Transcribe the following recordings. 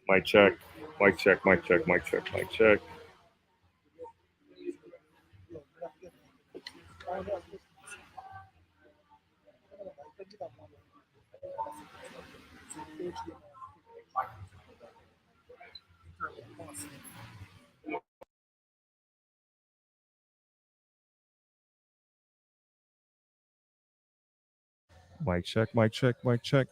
Mic check. Mic check. Mic check. Mic check. Mic check. Mic check. Mic check. Mic check.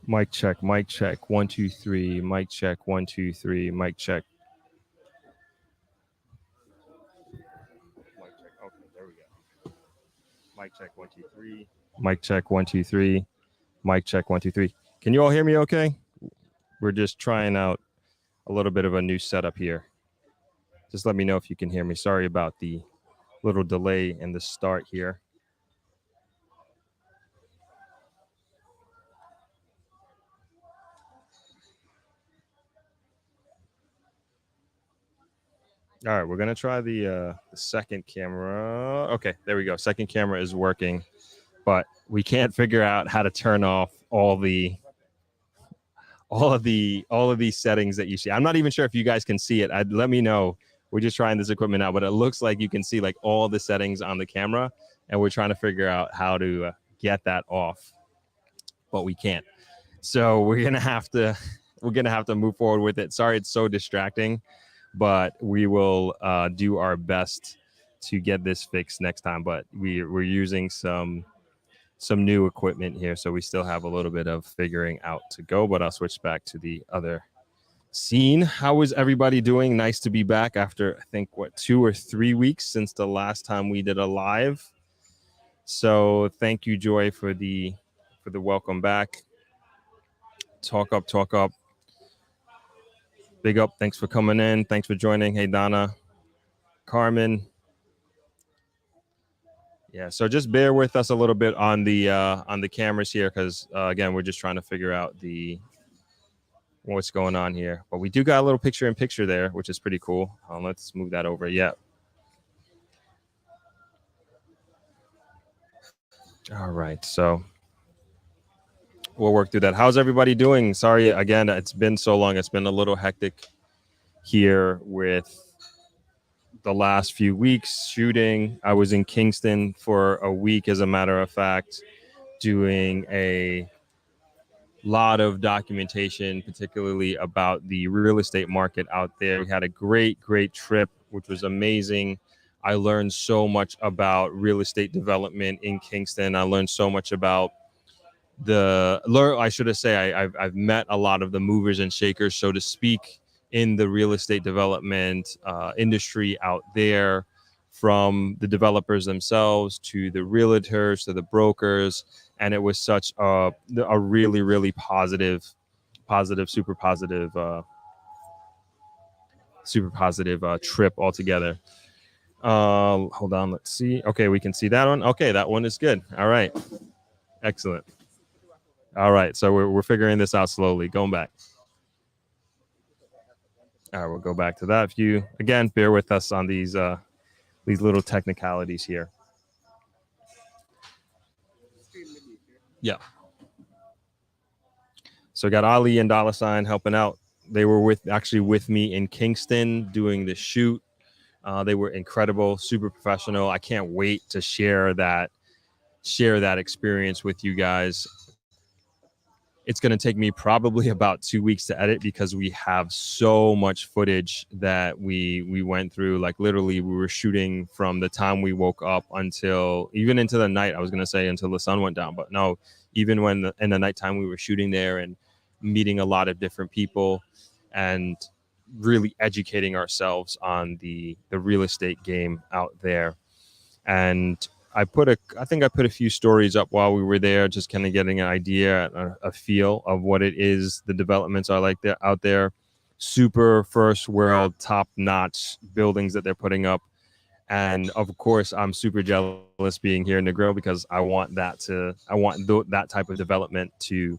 Mic check. Mic check. 1, 2, 3. Mic check. 1, 2, 3. Mic check. Mic check. Okay, there we go. Mic check. 1, 2, 3. Mic check. 1, 2, 3. Mic check. 1, 2, 3. Can you all hear me okay? We're just trying out a little bit of a new setup here. Just let me know if you can hear me. Sorry about the little delay in the start here. All right, we're gonna try the second camera. Okay, there we go. Second camera is working, but we can't figure out how to turn off all of these settings that you see. I'm not even sure if you guys can see it. Let me know. We're just trying this equipment out, but it looks like you can see like all the settings on the camera, and we're trying to figure out how to get that off, but we can't. So we're gonna have to move forward with it. Sorry, it's so distracting, but we will do our best to get this fixed next time. But we're using some new equipment here, so we still have a little bit of figuring out to go. But I'll switch back to the other scene. How is everybody doing? Nice to be back after, I think, 2 or 3 weeks since the last time we did a live. So thank you, Joy, for the welcome back. Talk up. Big up. Thanks for coming in. Thanks for joining. Hey, Donna, Carmen. Yeah, so just bear with us a little bit on the cameras here, because again, we're just trying to figure out what's going on here. But we do got a little picture-in-picture there, which is pretty cool. Let's move that over. Yeah. All right, so we'll work through that. How's everybody doing? Sorry, again, it's been so long. It's been a little hectic here with the last few weeks shooting. I was in Kingston for a week, as a matter of fact, doing a lot of documentation, particularly about the real estate market out there. We had a great trip, which was amazing. I learned so much about real estate development in Kingston. I learned so much about I've met a lot of the movers and shakers, so to speak, in the real estate development industry out there, from the developers themselves to the realtors to the brokers. And it was such a really positive, super positive trip altogether. Hold on, let's see. Okay, we can see that one. Okay, that one is good. All right, excellent. All right, so we're figuring this out slowly. Going back. All right, we'll go back to that view. Again, bear with us on these little technicalities here. Yeah. So got Ali and Dollar Sign helping out. They were with me in Kingston doing the shoot. They were incredible, super professional. I can't wait to share that experience with you guys. It's going to take me probably about 2 weeks to edit, because we have so much footage that we went through. Like literally, we were shooting from the time we woke up until even into the night. I was going to say until the sun went down, but no, even when in the nighttime we were shooting there and meeting a lot of different people and really educating ourselves on the real estate game out there. And I think I put a few stories up while we were there, just kind of getting an idea, a feel of what it is the developments are like there out there. Super first world, top notch buildings that they're putting up. And of course, I'm super jealous being here in Negril because I want that type of development to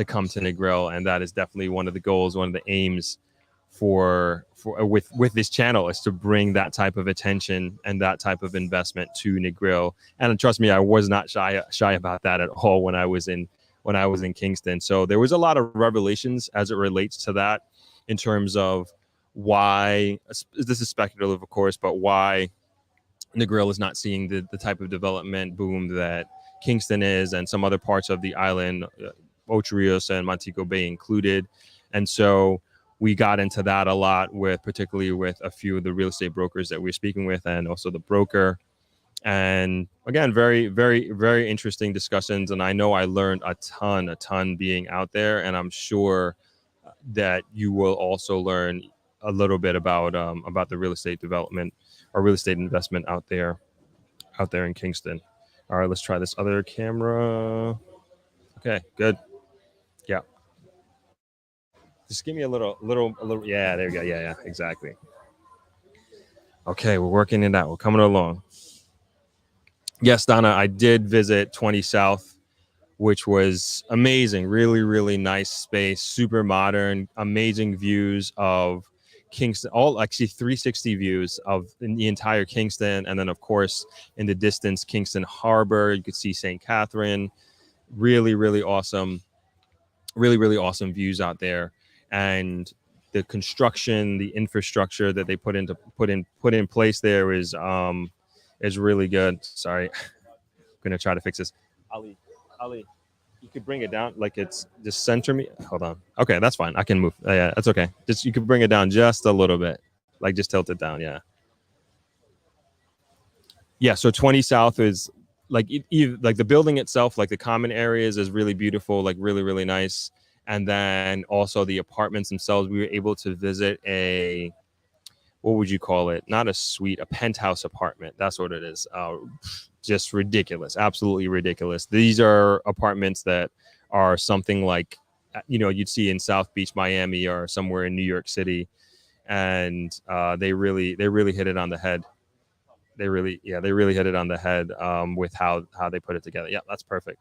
come to Negril, and that is definitely one of the goals, one of the aims for with this channel, is to bring that type of attention and that type of investment to Negril. And trust me, I was not shy about that at all when I was in Kingston. So there was a lot of revelations as it relates to that, in terms of why, this is speculative of course, but why Negril is not seeing the type of development boom that Kingston is, and some other parts of the island, Ocho Rios and Montego Bay included. And so we got into that a lot, particularly with a few of the real estate brokers that we're speaking with, and also the broker. And again, very, very, very interesting discussions. And I know I learned a ton being out there, and I'm sure that you will also learn a little bit about the real estate development or real estate investment out there in Kingston. All right, let's try this other camera. Okay, good. Yeah. Just give me a little. Yeah, there you go. Yeah, exactly. Okay, we're working it out. We're coming along. Yes, Donna, I did visit 20 South, which was amazing. Really, really nice space, super modern, amazing views of Kingston, all actually 360 views of the entire Kingston. And then of course, in the distance, Kingston Harbor, you could see St. Catherine. Really, really awesome. Really, really awesome views out there. And the construction, the infrastructure that they put in place there is really good. Sorry, I'm gonna try to fix this. Ali, you could bring it down, like it's just center me. Hold on. Okay, that's fine. I can move. Yeah, that's okay. Just you could bring it down just a little bit, like just tilt it down. Yeah. Yeah. So 20 South is like like the building itself, like the common areas is really beautiful, like really, really nice. And then also the apartments themselves, we were able to visit what would you call it? Not a suite, a penthouse apartment. That's what it is. Just ridiculous, absolutely ridiculous. These are apartments that are something like, you'd see in South Beach, Miami, or somewhere in New York City, and they really hit it on the head. They really hit it on the head with how they put it together. Yeah, that's perfect.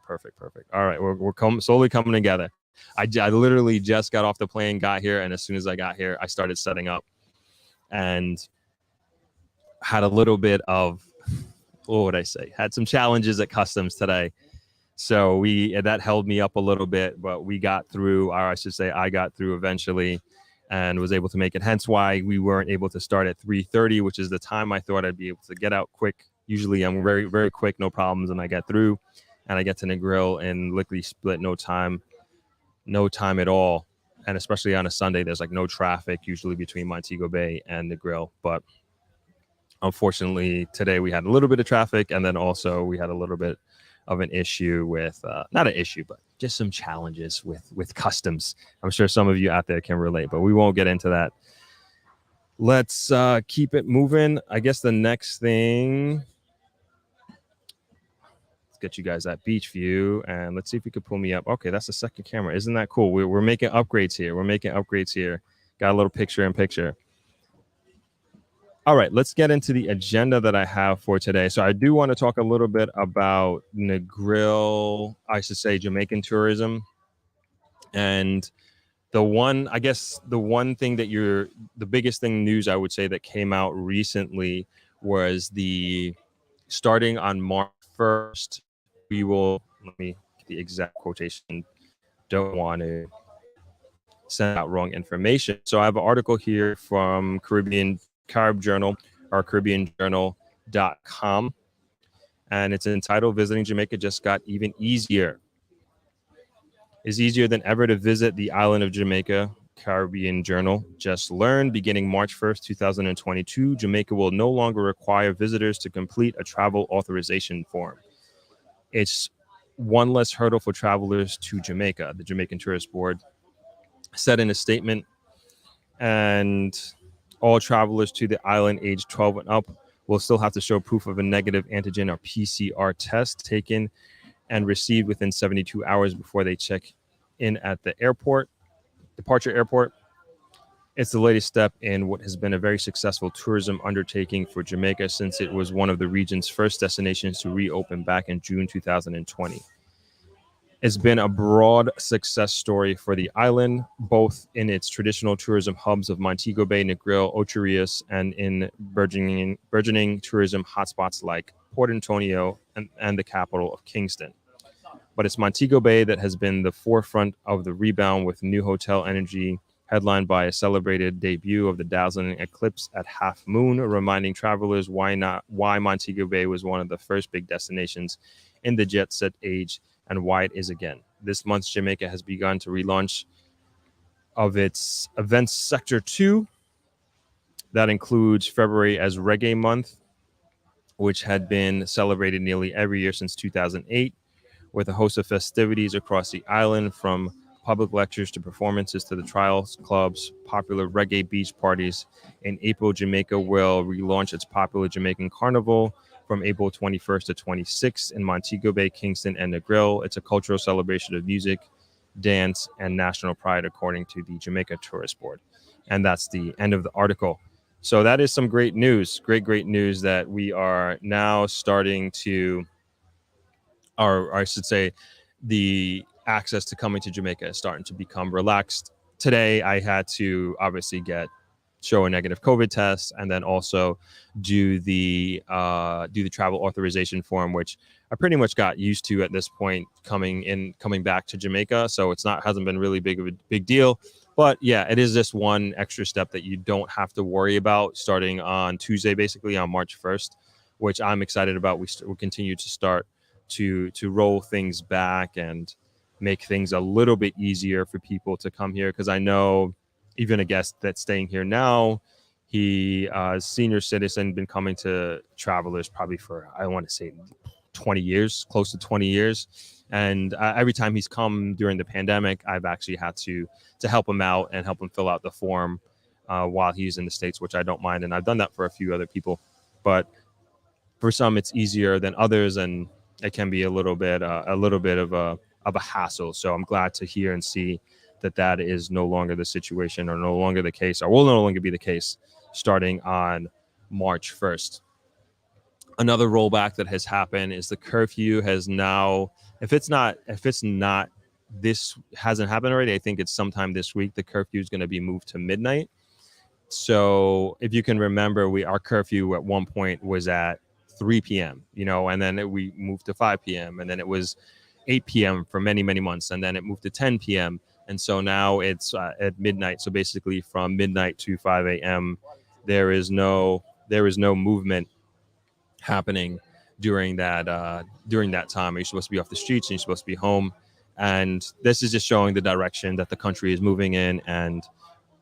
All right, we're slowly coming together. I literally just got off the plane, got here, and as soon as I got here, I started setting up, and had a little bit of, what would I say? Had some challenges at customs today. So that held me up a little bit, but we got through, or I should say I got through eventually, and was able to make it. Hence why we weren't able to start at 3:30, which is the time I thought I'd be able to get out quick. Usually I'm very, very quick, no problems, and I get through, and I get to Negril in lickety split, no time at all. And especially on a Sunday, there's like no traffic usually between Montego Bay and Negril. But unfortunately, today we had a little bit of traffic, and then also we had a little bit of an issue with, not an issue, but just some challenges with customs. I'm sure some of you out there can relate, but we won't get into that. Let's keep it moving. I guess the next thing, let's get you guys that beach view, and let's see if we could pull me up. Okay, that's the second camera. Isn't that cool? We're making upgrades here. Got a little picture-in-picture. All right, let's get into the agenda that I have for today. So I do want to talk a little bit about Negril, I should say Jamaican tourism. And the biggest thing news I would say that came out recently was starting on March 1st, let me get the exact quotation. Don't want to send out wrong information. So I have an article here from Carib Journal, or CaribbeanJournal.com, and it's entitled "Visiting Jamaica Just Got Even Easier." It's easier than ever to visit the island of Jamaica. Caribbean Journal just learned, beginning March 1st, 2022, Jamaica will no longer require visitors to complete a travel authorization form. It's one less hurdle for travelers to Jamaica, the Jamaican Tourist Board said in a statement. And all travelers to the island aged 12 and up will still have to show proof of a negative antigen or PCR test taken and received within 72 hours before they check in at the departure airport. It's the latest step in what has been a very successful tourism undertaking for Jamaica since it was one of the region's first destinations to reopen back in June 2020. It's been a broad success story for the island, both in its traditional tourism hubs of Montego Bay, Negril, Ocho Rios, and in burgeoning tourism hotspots like Port Antonio and the capital of Kingston. But it's Montego Bay that has been the forefront of the rebound with new hotel energy, headlined by a celebrated debut of the dazzling eclipse at half moon, reminding travelers why Montego Bay was one of the first big destinations in the jet set age and why it is again. This month, Jamaica has begun to relaunch of its events sector 2. That includes February as Reggae Month, which had been celebrated nearly every year since 2008, with a host of festivities across the island, from public lectures to performances to the trials clubs, popular reggae beach parties. In April, Jamaica will relaunch its popular Jamaican Carnival from April 21st to 26th in Montego Bay, Kingston, and Negril. It's a cultural celebration of music, dance, and national pride, according to the Jamaica Tourist Board. And that's the end of the article. So that is some great news, great news that we are now starting to, or I should say, the access to coming to Jamaica is starting to become relaxed. Today, I had to obviously show a negative COVID test, and then also do the travel authorization form, which I pretty much got used to at this point coming back to Jamaica. So hasn't been really big deal. But yeah, it is just one extra step that you don't have to worry about starting on Tuesday, basically on March 1st, which I'm excited about. We'll continue to start to roll things back and make things a little bit easier for people to come here, because I know even a guest that's staying here now, he senior citizen, been coming to travelers probably for, I want to say 20 years, close to 20 years. And every time he's come during the pandemic, I've actually had to help him out and help him fill out the form while he's in the States, which I don't mind. And I've done that for a few other people, but for some it's easier than others, and it can be a little bit of a hassle. So I'm glad to hear and see that is no longer the situation, or no longer the case, or will no longer be the case starting on March 1st. Another rollback that has happened is the curfew has now, if it's not this hasn't happened already, I think it's sometime this week, the curfew is going to be moved to midnight. So if you can remember, our curfew at one point was at 3 p.m., and then we moved to 5 p.m. and then it was 8 p.m. for many months, and then it moved to 10 p.m. And so now it's at midnight. So basically from midnight to 5 a.m., there is no movement happening during that time. You're supposed to be off the streets and you're supposed to be home. And this is just showing the direction that the country is moving in. And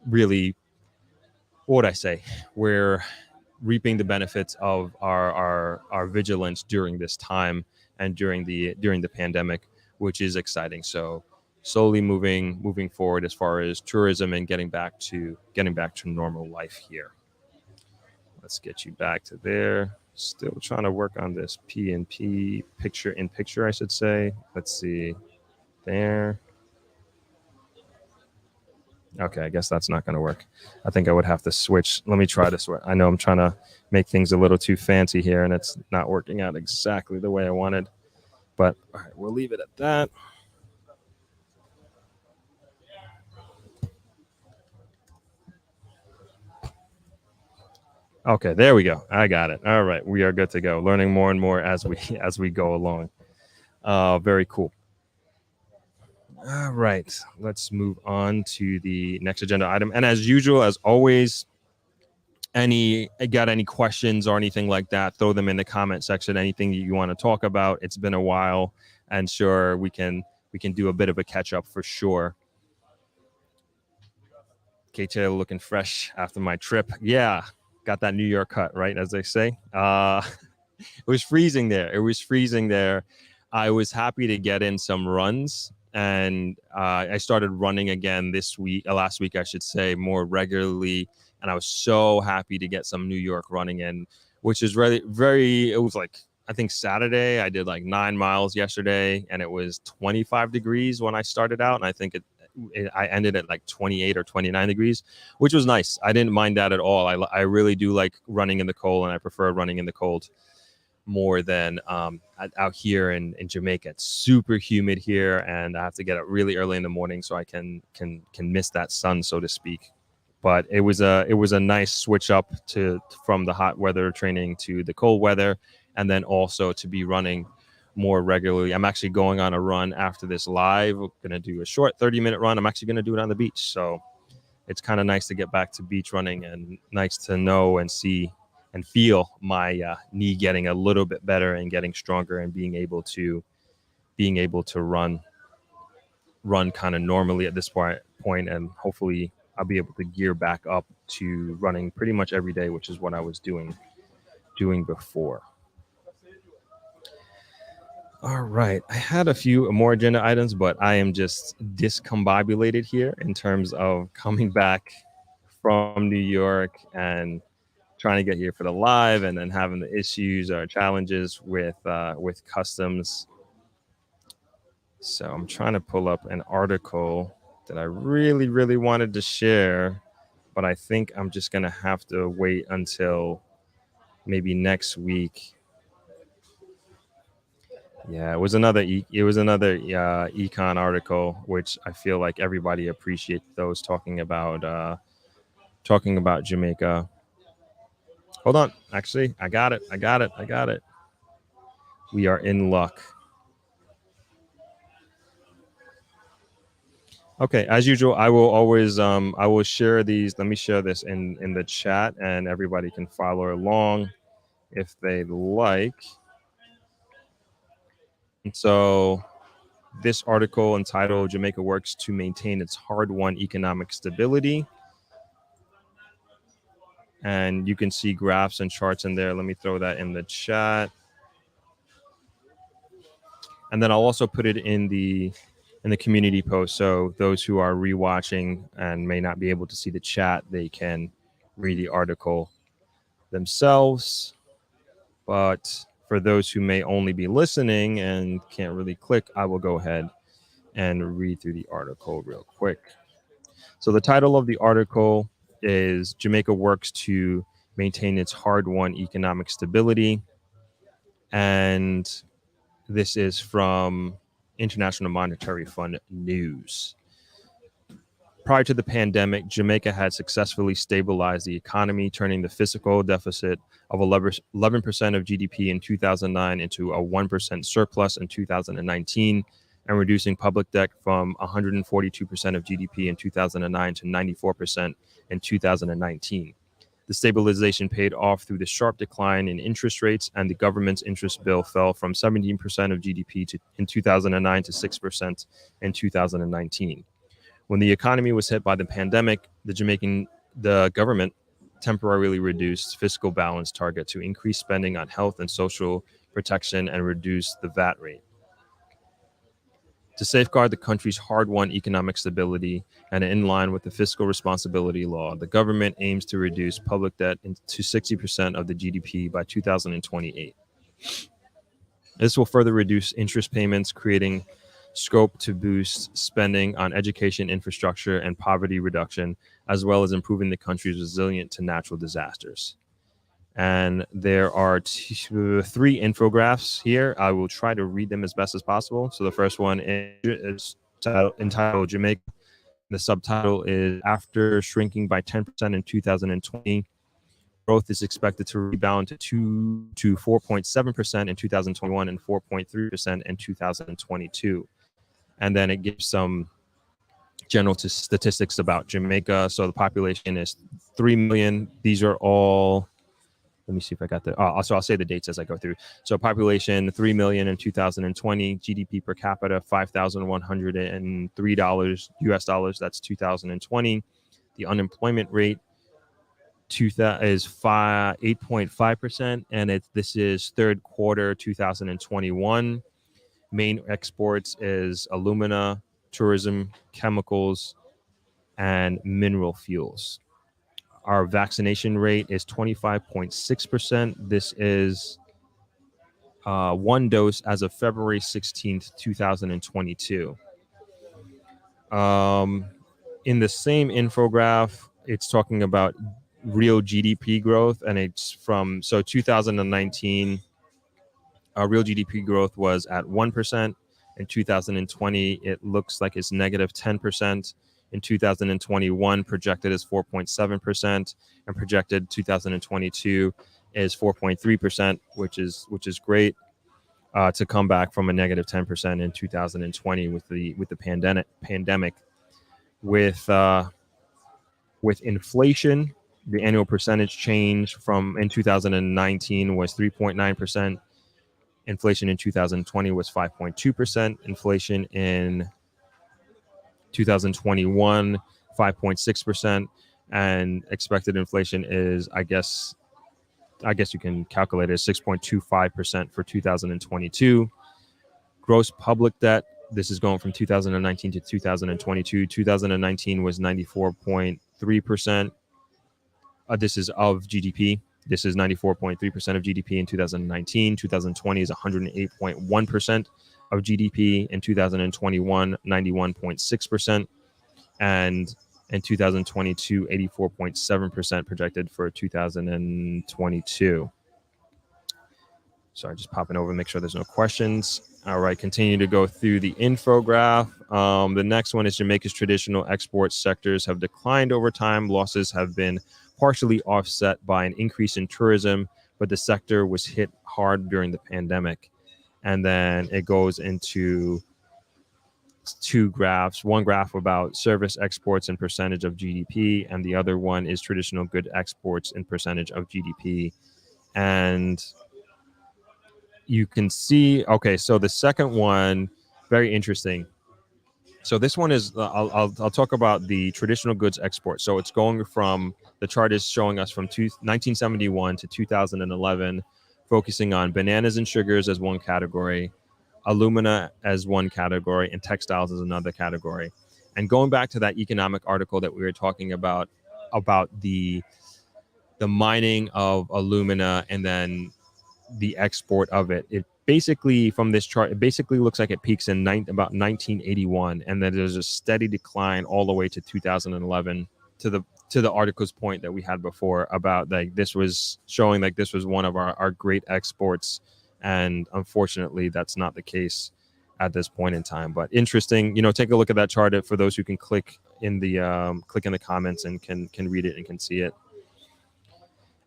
really, what would I say? We're reaping the benefits of our vigilance during this time and during the pandemic, which is exciting. So slowly moving forward as far as tourism and getting back to normal life here. Let's get you back to there. Still trying to work on this PNP picture in picture, I should say. Let's see there. Okay, I guess that's not going to work. I think I would have to switch. Let me try this. I know I'm trying to make things a little too fancy here, and it's not working out exactly the way I wanted. But all right, we'll leave it at that. Okay, there we go. I got it. All right, we are good to go. Learning more and more as we go along. Very cool. All right, let's move on to the next agenda item. And as usual, as always, any questions or anything like that, throw them in the comment section. Anything you want to talk about. It's been a while, and sure, we can do a bit of a catch up for sure. K-Tail looking fresh after my trip. Yeah, got that New York cut, right, as they say. It was freezing there. I was happy to get in some runs, and I started running again last week, I should say, more regularly. And I was so happy to get some New York running in, which is really very, it was like, I think Saturday, I did like 9 miles yesterday, and it was 25 degrees when I started out. And I think I ended at like 28 or 29 degrees, which was nice. I didn't mind that at all. I really do like running in the cold, and I prefer running in the cold more than out here in Jamaica. It's super humid here, and I have to get up really early in the morning so I can miss that sun, so to speak. But it was a nice switch up from the hot weather training to the cold weather, and then also to be running more regularly. I'm actually going on a run after this live. We're going to do a short 30-minute run. I'm actually going to do it on the beach. So it's kind of nice to get back to beach running, and nice to know and see and feel my knee getting a little bit better and getting stronger, and being able to run kind of normally at this point. And hopefully I'll be able to gear back up to running pretty much every day, which is what I was doing before. All right. I had a few more agenda items, but I am just discombobulated here in terms of coming back from New York and trying to get here for the live, and then having the issues or challenges with customs. So I'm trying to pull up an article that I really, really wanted to share, but I think I'm just going to have to wait until maybe next week. Yeah, it was another econ article, which I feel like everybody appreciates those talking about Jamaica. Hold on. Actually, I got it. We are in luck. Okay, as usual, I will always I will share these. Let me share this in the chat, and everybody can follow along if they like. And so this article entitled "Jamaica Works to Maintain Its Hard-Won Economic Stability." And you can see graphs and charts in there. Let me throw that in the chat. And then I'll also put it in the community post, so those who are rewatching and may not be able to see the chat, they can read the article themselves. But for those who may only be listening and can't really click, I will go ahead and read through the article real quick. So the title of the article is "Jamaica Works to Maintain Its Hard-Won Economic Stability." And this is from International Monetary Fund News. Prior to the pandemic, Jamaica had successfully stabilized the economy, turning the fiscal deficit of 11% of GDP in 2009 into a 1% surplus in 2019, and reducing public debt from 142% of GDP in 2009 to 94% in 2019. The stabilization paid off through the sharp decline in interest rates, and the government's interest bill fell from 17% of GDP in 2009 to 6% in 2019. When the economy was hit by the pandemic, the government temporarily reduced fiscal balance target to increase spending on health and social protection and reduce the VAT rate. To safeguard the country's hard-won economic stability and in line with the fiscal responsibility law, the government aims to reduce public debt to 60% of the GDP by 2028. This will further reduce interest payments, creating scope to boost spending on education, infrastructure, and poverty reduction, as well as improving the country's resilience to natural disasters. And there are three infographics here. I will try to read them as best as possible. So the first one is entitled "Jamaica." The subtitle is "After Shrinking by 10% in 2020, growth is expected to rebound to 4.7% in 2021 and 4.3% in 2022. And then it gives some general statistics about Jamaica. So the population is 3 million. These are all, let me see if I got the, so I'll say the dates as I go through. So population 3 million in 2020, GDP per capita $5,103 US dollars. That's 2020. The unemployment rate is 8.5%, and this is third quarter 2021. Main exports is alumina, tourism, chemicals, and mineral fuels. Our vaccination rate is 25.6%. This is one dose as of February 16th, 2022. In the same infograph, it's talking about real GDP growth, and it's from 2019. Real GDP growth was at 1%. In 2020, it looks like it's negative 10%. In 2021, projected is 4.7%, and projected 2022 is 4.3%, which is great. To come back from a negative 10% in 2020 with the pandemic. With inflation, the annual percentage change from in 2019 was 3.9%. Inflation in 2020 was 5.2%. Inflation in 2021, 5.6%. And expected inflation is, I guess you can calculate it, 6.25% for 2022. Gross public debt, this is going from 2019 to 2022. 2019 was 94.3%. This is of GDP. This is 94.3% of GDP in 2019. 2020 is 108.1% of GDP. In 2021, 91.6%. And in 2022, 84.7% projected for 2022. Sorry, just popping over, make sure there's no questions. All right, continue to go through the infograph. The next one is Jamaica's traditional export sectors have declined over time. Losses have been partially offset by an increase in tourism, but the sector was hit hard during the pandemic. And then it goes into two graphs, one graph about service exports and percentage of GDP, and the other one is traditional good exports and percentage of GDP. And you can see, okay, so the second one, very interesting. So this one is, I'll talk about the traditional goods export. So it's going from, the chart is showing us from 1971 to 2011, focusing on bananas and sugars as one category, alumina as one category, and textiles as another category. And going back to that economic article that we were talking about the mining of alumina and then the export of it. It basically, from this chart, it basically looks like it peaks in about 1981, and then there's a steady decline all the way to 2011 to the article's point that we had before about like this was showing like this was one of our great exports, and unfortunately that's not the case at this point in time. But interesting, take a look at that chart for those who can click in the comments and can read it and can see it.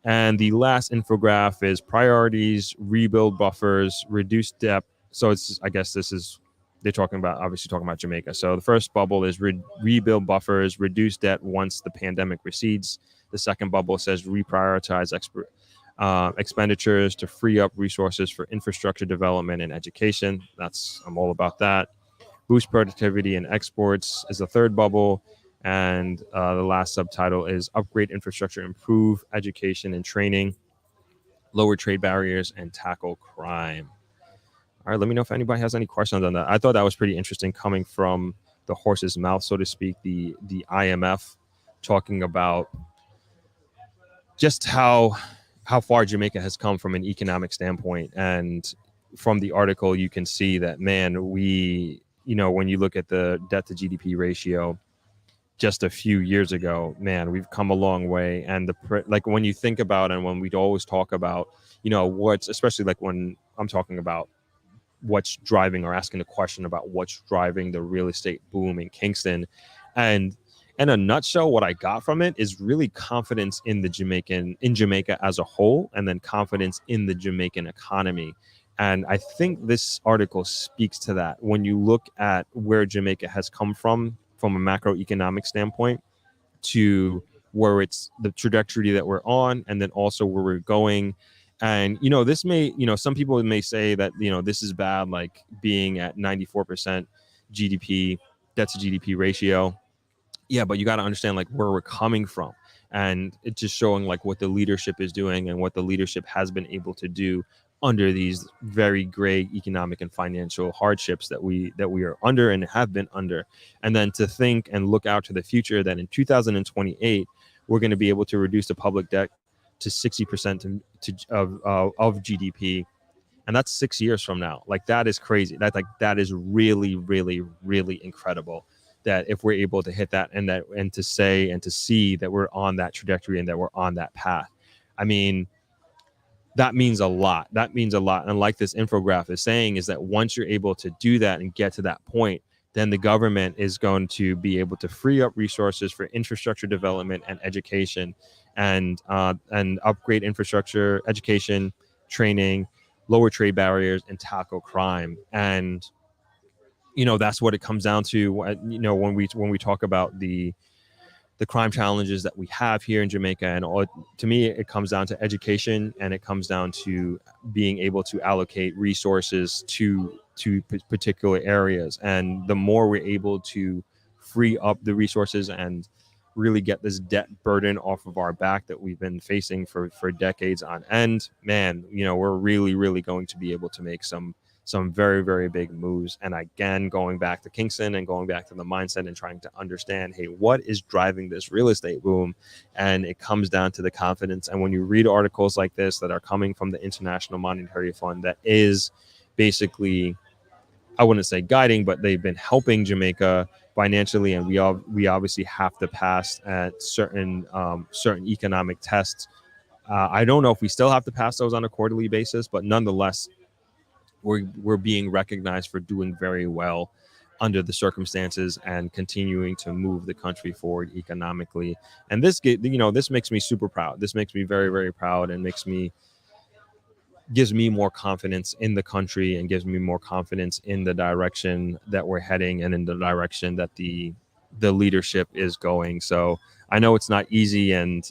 And the last infograph is priorities, rebuild buffers, reduce debt. So it's, I guess they're obviously talking about Jamaica. So the first bubble is rebuild buffers, reduce debt once the pandemic recedes. The second bubble says reprioritize expenditures to free up resources for infrastructure development and education. I'm all about that. Boost productivity and exports is the third bubble. And the last subtitle is upgrade infrastructure, improve education and training, lower trade barriers, and tackle crime. All right, let me know if anybody has any questions on that. I thought that was pretty interesting coming from the horse's mouth, so to speak, the IMF talking about just how far Jamaica has come from an economic standpoint. And from the article, you can see that, man, when you look at the debt to GDP ratio, just a few years ago, man, we've come a long way. And like when you think about, and when we'd always talk about, especially like when I'm talking about what's driving or asking the question about what's driving the real estate boom in Kingston. And in a nutshell, what I got from it is really confidence in Jamaica as a whole, and then confidence in the Jamaican economy. And I think this article speaks to that. When you look at where Jamaica has come from a macroeconomic standpoint, to where it's the trajectory that we're on, and then also where we're going. And, this may, some people may say that, this is bad, like being at 94% GDP, debt to GDP ratio. Yeah, but you got to understand like where we're coming from. And it's just showing like what the leadership is doing and what the leadership has been able to do under these very great economic and financial hardships that we are under and have been under. And then to think and look out to the future that in 2028 we're going to be able to reduce the public debt to 60% of GDP, and that's 6 years from now. Like, that is crazy. That is really, really, really incredible, that if we're able to hit that, and to say and to see that we're on that trajectory and that we're on that path. I mean, that means a lot. That means a lot. And like this infographic is saying, is that once you're able to do that and get to that point, then the government is going to be able to free up resources for infrastructure development and education, and upgrade infrastructure, education, training, lower trade barriers, and tackle crime. And that's what it comes down to. When we talk about the crime challenges that we have here in Jamaica, and to me, it comes down to education, and it comes down to being able to allocate resources to particular areas. And the more we're able to free up the resources and really get this debt burden off of our back that we've been facing for decades on end, man, we're really, really going to be able to make some very, very big moves. And again, going back to Kingston and going back to the mindset and trying to understand, hey, what is driving this real estate boom? And it comes down to the confidence. And when you read articles like this that are coming from the International Monetary Fund, that is basically, I wouldn't say guiding, but they've been helping Jamaica financially. And we obviously have to pass at certain economic tests. I don't know if we still have to pass those on a quarterly basis, but nonetheless, we're being recognized for doing very well under the circumstances and continuing to move the country forward economically. And this makes me super proud. This makes me very, very proud, and gives me more confidence in the country, and gives me more confidence in the direction that we're heading, and in the direction that the leadership is going. So I know it's not easy, and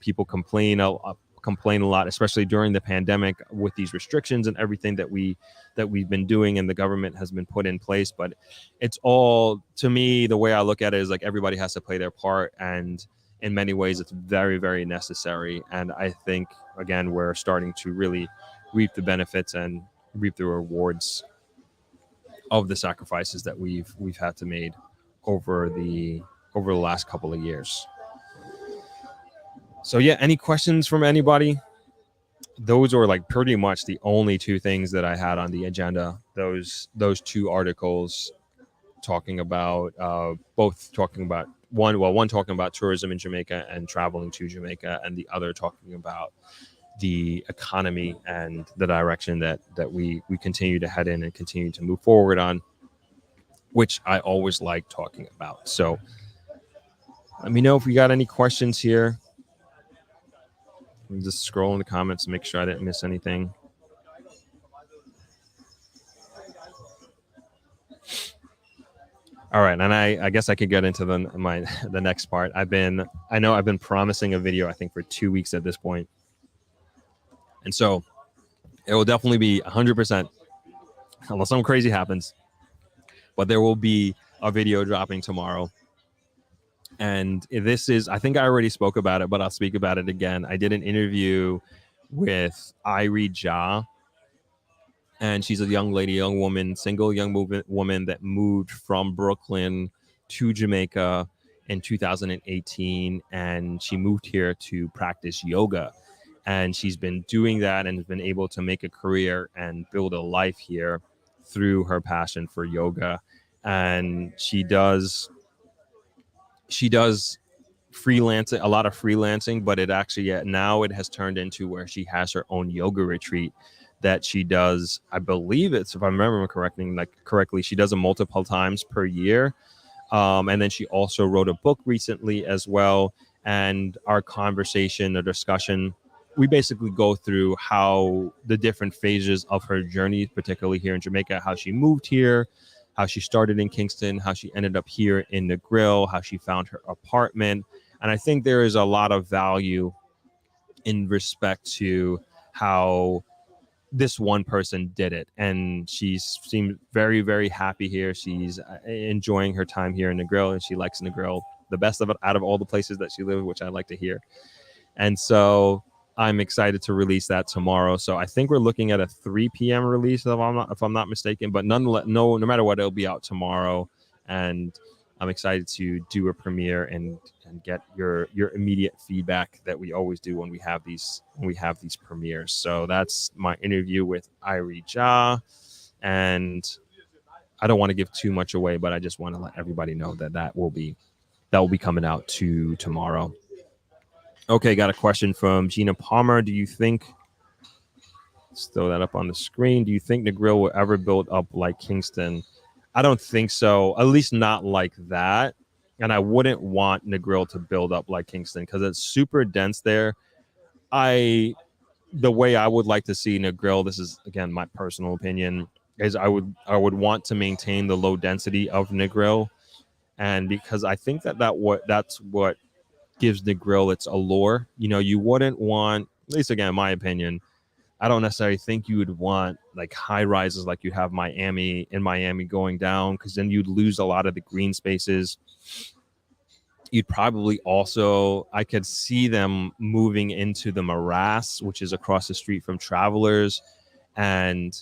people complain a lot, especially during the pandemic, with these restrictions and everything that we've been doing and the government has been put in place. But it's all, to me, the way I look at it is like everybody has to play their part, and in many ways it's very, very necessary. And I think, again, we're starting to really reap the benefits and reap the rewards of the sacrifices that we've had to make over the last couple of years. So yeah, any questions from anybody? Those are like pretty much the only two things that I had on the agenda. Those two articles talking about both talking about one talking about tourism in Jamaica and traveling to Jamaica, and the other talking about the economy and the direction that we continue to head in and continue to move forward on, which I always like talking about. So let me know if we got any questions here. I'm just scroll in the comments to make sure I didn't miss anything. All right, and I guess I could get into the next part. I've been promising a video, I think, for 2 weeks at this point, and so it will definitely be 100%, unless something crazy happens. But there will be a video dropping tomorrow. And this is, I think I already spoke about it, but I'll speak about it again. I did an interview with Irie JA, and she's a young woman, single young woman that moved from Brooklyn to Jamaica in 2018. And she moved here to practice yoga. And she's been doing that and has been able to make a career and build a life here through her passion for yoga. And she does freelancing, a lot of freelancing, but it actually now it has turned into where she has her own yoga retreat that she does. I believe it's, if I remember correctly, she does it multiple times per year. And then she also wrote a book recently as well. And our conversation, the discussion, we basically go through how the different phases of her journey, particularly here in Jamaica, how she moved here, how she started in Kingston, how she ended up here in Negril, how she found her apartment. And I think there is a lot of value in respect to how this one person did it. And she seemed very, very happy here. She's enjoying her time here in Negril, and she likes Negril the best out of all the places that she lived, which I like to hear. And so I'm excited to release that tomorrow. So I think we're looking at a 3 p.m. release if I'm not mistaken. But nonetheless, no matter what, it'll be out tomorrow, and I'm excited to do a premiere and get your immediate feedback that we always do when we have these premieres. So that's my interview with Irie JA, and I don't want to give too much away, but I just want to let everybody know that will be coming out tomorrow. Okay, got a question from Gina Palmer. Do you think, let's throw that up on the screen, do you think Negril will ever build up like Kingston? I don't think so, at least not like that. And I wouldn't want Negril to build up like Kingston because it's super dense there. The way I would like to see Negril, this is again my personal opinion, is I would want to maintain the low density of Negril, and because I think that's what gives Negril its allure. You know, you wouldn't want, at least again, in my opinion, I don't necessarily think you would want like high rises like you have Miami going down, because then you'd lose a lot of the green spaces. You'd probably also, I could see them moving into the morass, which is across the street from Travelers, and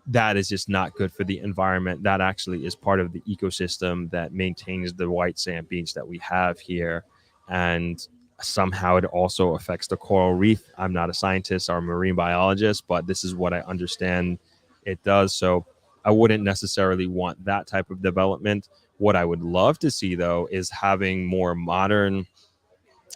that is just not good for the environment. That actually is part of the ecosystem that maintains the white sand beach that we have here. And somehow it also affects the coral reef. I'm not a scientist or a marine biologist, but this is what I understand it does. So I wouldn't necessarily want that type of development. What I would love to see, though, is having more modern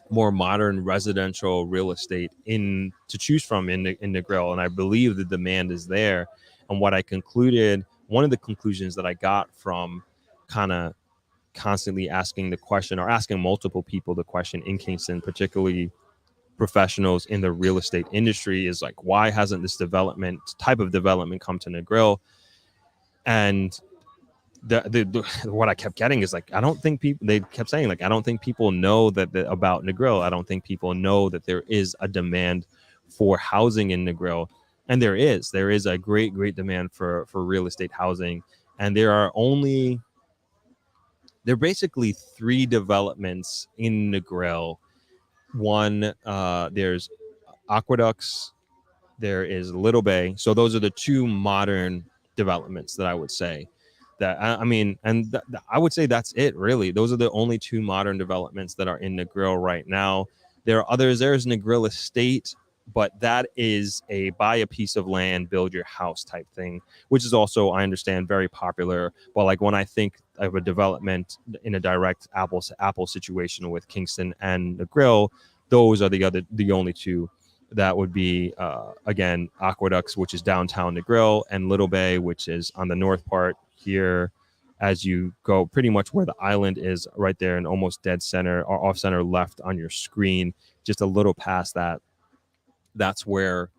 residential real estate to choose from in Negril. And I believe the demand is there. And what I concluded, one of the conclusions that I got from kind of constantly asking the question, or asking multiple people the question in Kingston, particularly professionals in the real estate industry, is like, why hasn't this type of development come to Negril? And what I kept getting is like, I don't think they kept saying like, I don't think people know about Negril. I don't think people know that there is a demand for housing in Negril. And there is a great demand for real estate housing. And there are basically 3 developments in Negril. One, there's Aqueducts, there is Little Bay. So those are the 2 modern developments that I would say. That I would say that's it, really. Those are the only 2 modern developments that are in Negril right now. There are others. There's Negril Estate, but that is a buy a piece of land, build your house type thing, which is also, I understand, very popular. But like when I think of a development in a direct apples to apple situation with Kingston and Negril, those are the only 2. That would be, again, Aqueducts, which is downtown Negril, and Little Bay, which is on the north part here as you go pretty much where the island is, right there in almost dead center or off center left on your screen, just a little past that. That's where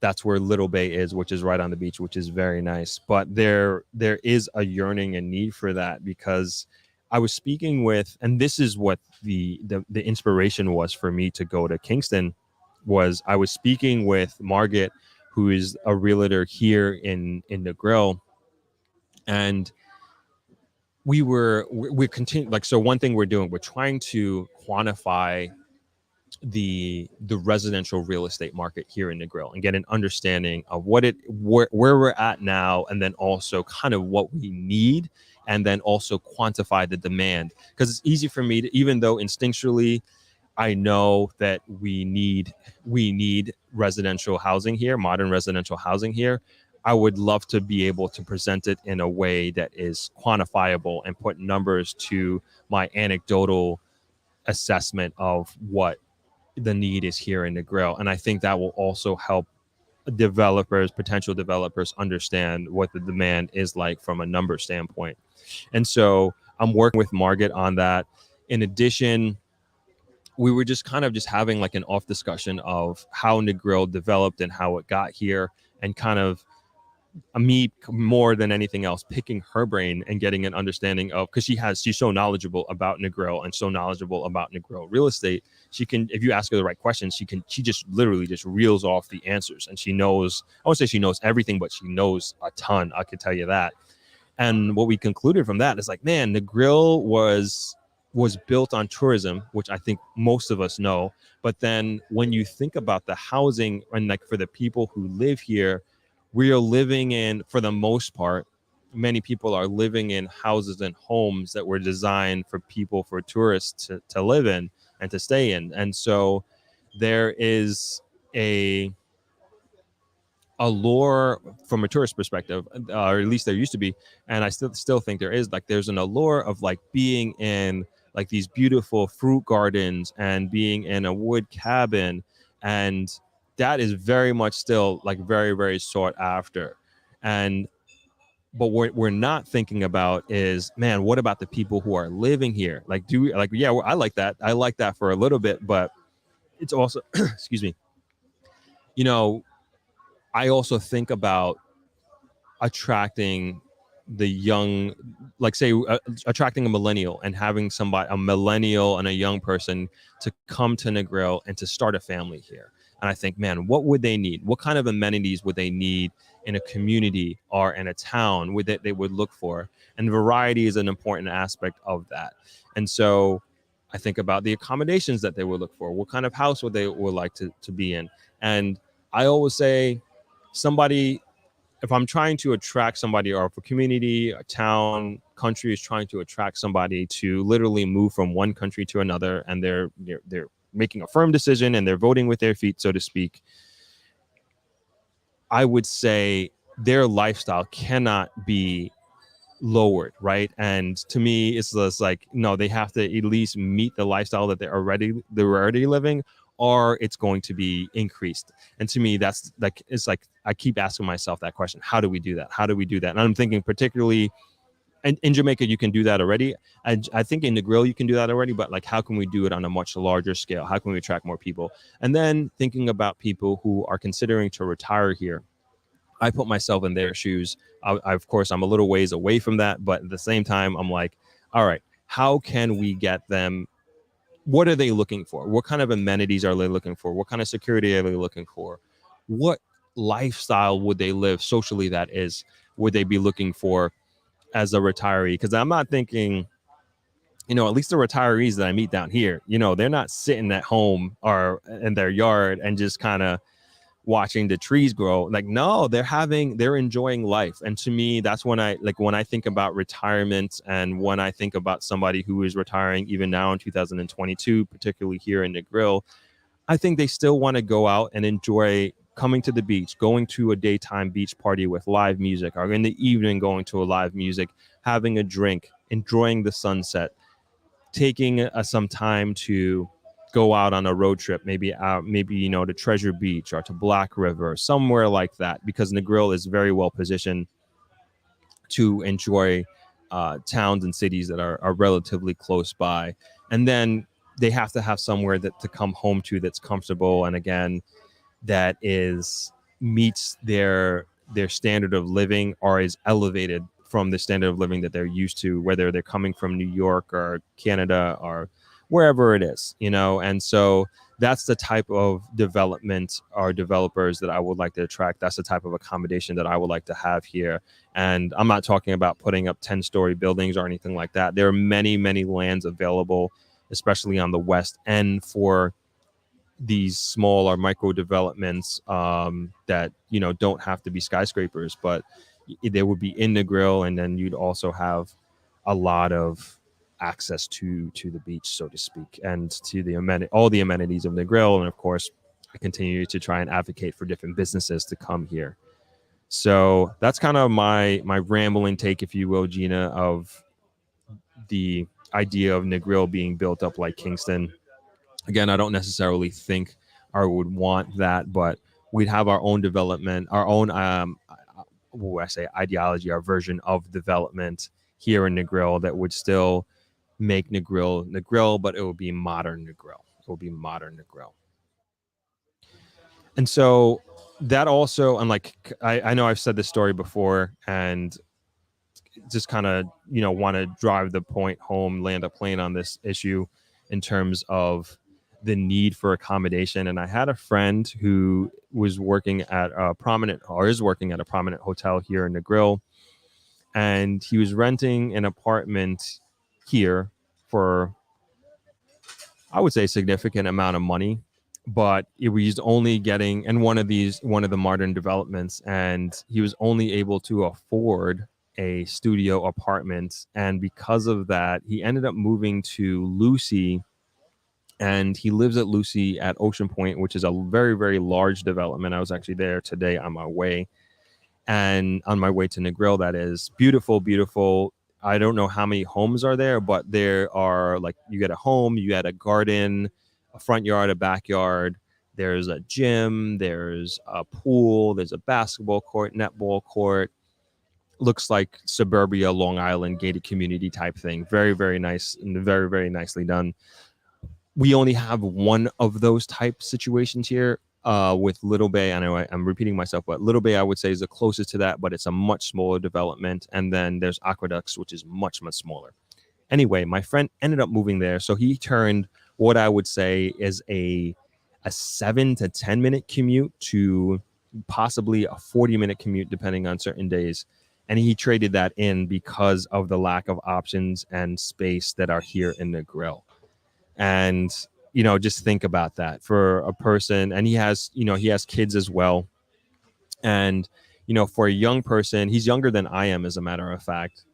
Little Bay is, which is right on the beach, which is very nice. But there is a yearning and need for that, because I was speaking with, and this is what the inspiration was for me to go to Kingston, was I was speaking with Margaret, who is a realtor here in Negril, and we continue, like, so one thing we're doing, we're trying to quantify the residential real estate market here in Negril and get an understanding of where we're at now, and then also kind of what we need, and then also quantify the demand. Because it's easy for me to, even though instinctually I know that we need residential housing here, modern residential housing here, I would love to be able to present it in a way that is quantifiable and put numbers to my anecdotal assessment of what the need is here in Negril. And I think that will also help potential developers understand what the demand is like from a number standpoint. And so I'm working with Margaret on that. In addition, we were just kind of having like an off discussion of how Negril developed and how it got here, and kind of me more than anything else picking her brain and getting an understanding of, because she's so knowledgeable about Negril and so knowledgeable about Negril real estate. She can, if you ask her the right questions, she just literally just reels off the answers, and she knows, I won't say she knows everything, but she knows a ton, I could tell you that. And what we concluded from that is like, man, Negril was was built on tourism, which I think most of us know. But then when you think about the housing and like for the people who live here, we are living in, for the most part, many people are living in houses and homes that were designed for people, for tourists to live in and to stay in. And so there is a allure from a tourist perspective, or at least there used to be, and I still think there is, like there's an allure of like being in like these beautiful fruit gardens and being in a wood cabin, and that is very much still like very, very sought after. And but what we're not thinking about is, man, what about the people who are living here? Like, do we like, yeah, I like that. I like that for a little bit, but it's also, excuse me, you know, I also think about attracting the young, like say attracting a millennial and having a millennial and a young person to come to Negril and to start a family here. And I think, man, what would they need? What kind of amenities would they need in a community or in a town would they would look for? And variety is an important aspect of that. And so I think about the accommodations that they would look for. What kind of house would they would like to be in? And I always say, somebody, if I'm trying to attract somebody, or if a community, a town, country is trying to attract somebody to literally move from one country to another, and they're making a firm decision and they're voting with their feet, so to speak, I would say their lifestyle cannot be lowered, right? And to me, it's just like, no, they have to at least meet the lifestyle that they're already living, or it's going to be increased. And to me, that's like, it's like I keep asking myself that question: how do we do that? How do we do that? And I'm thinking particularly in Jamaica, you can do that already. I think in Negril you can do that already, but like, how can we do it on a much larger scale? How can we attract more people? And then thinking about people who are considering to retire here, I put myself in their shoes. Of course, I'm a little ways away from that, but at the same time, I'm like, all right, how can we get them? What are they looking for? What kind of amenities are they looking for? What kind of security are they looking for? What lifestyle would they live socially, that is, would they be looking for as a retiree? Because I'm not thinking, at least the retirees that I meet down here, they're not sitting at home or in their yard and just kind of watching the trees grow. Like, no, they're enjoying life. And to me, that's when I think about retirement, and when I think about somebody who is retiring even now in 2022, particularly here in Negril, I think they still want to go out and enjoy coming to the beach, going to a daytime beach party with live music, or in the evening going to a live music, having a drink, enjoying the sunset, taking some time to go out on a road trip, maybe to Treasure Beach or to Black River, somewhere like that, because Negril is very well positioned to enjoy towns and cities that are relatively close by. And then they have to have somewhere to come home to that's comfortable, and again, that meets their standard of living, or is elevated from the standard of living that they're used to, whether they're coming from New York or Canada or wherever it is, and so that's the type of development or developers that I would like to attract. That's the type of accommodation that I would like to have here. And I'm not talking about putting up 10-story buildings or anything like that. There are many, many lands available, especially on the west end, for these small or micro developments that don't have to be skyscrapers, but they would be in the grill, and then you'd also have a lot of access to the beach, so to speak, and to all the amenities of the grill. And of course, I continue to try and advocate for different businesses to come here. So that's kind of my rambling take, if you will, Gina, of the idea of Negril being built up like Kingston. Again, I don't necessarily think or would want that, but we'd have our own development, our own ideology, our version of development here in Negril that would still make Negril, but it would be modern Negril. It will be modern Negril. And so that also, and like, I know I've said this story before, and just kind of, want to drive the point home, land a plane on this issue in terms of the need for accommodation. And I had a friend who was working at a prominent hotel here in Negril, and he was renting an apartment here for I would say, significant amount of money, but he was only getting in one of the modern developments, and he was only able to afford a studio apartment. And because of that, he ended up moving to Lucy, and he lives at Lucy at Ocean Point, which is a very, very large development. I was actually there today on my way, and on my way to Negril. That is beautiful, beautiful. I don't know how many homes are there, but there are, like, you get a home, you get a garden, a front yard, a backyard. There's a gym, there's a pool, there's a basketball court, netball court. Looks like suburbia, Long Island, gated community type thing. Very, very nice and very, very nicely done. We only have one of those type situations here with Little Bay. I know I'm repeating myself, but Little Bay, I would say, is the closest to that, but it's a much smaller development. And then there's Aqueducts, which is much, much smaller. Anyway, my friend ended up moving there. So he turned what I would say is a 7 to 10 minute commute to possibly a 40-minute commute, depending on certain days. And he traded that in because of the lack of options and space that are here in Negril. And just think about that for a person. And he has kids as well. And for a young person, he's younger than I am, as a matter of fact.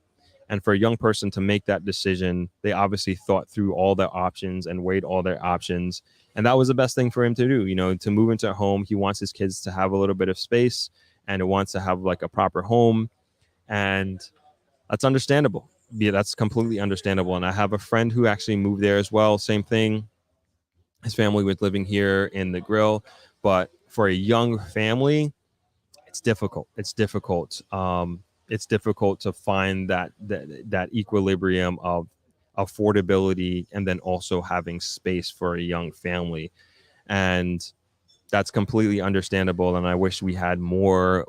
And for a young person to make that decision, they obviously thought through all their options and weighed all their options. And that was the best thing for him to do, to move into a home. He wants his kids to have a little bit of space, and he wants to have like a proper home. And that's understandable. Yeah, that's completely understandable. And I have a friend who actually moved there as well. Same thing. His family was living here in the Grill, but for a young family, it's difficult. It's difficult. It's difficult to find that equilibrium of affordability and then also having space for a young family. And that's completely understandable. And I wish we had more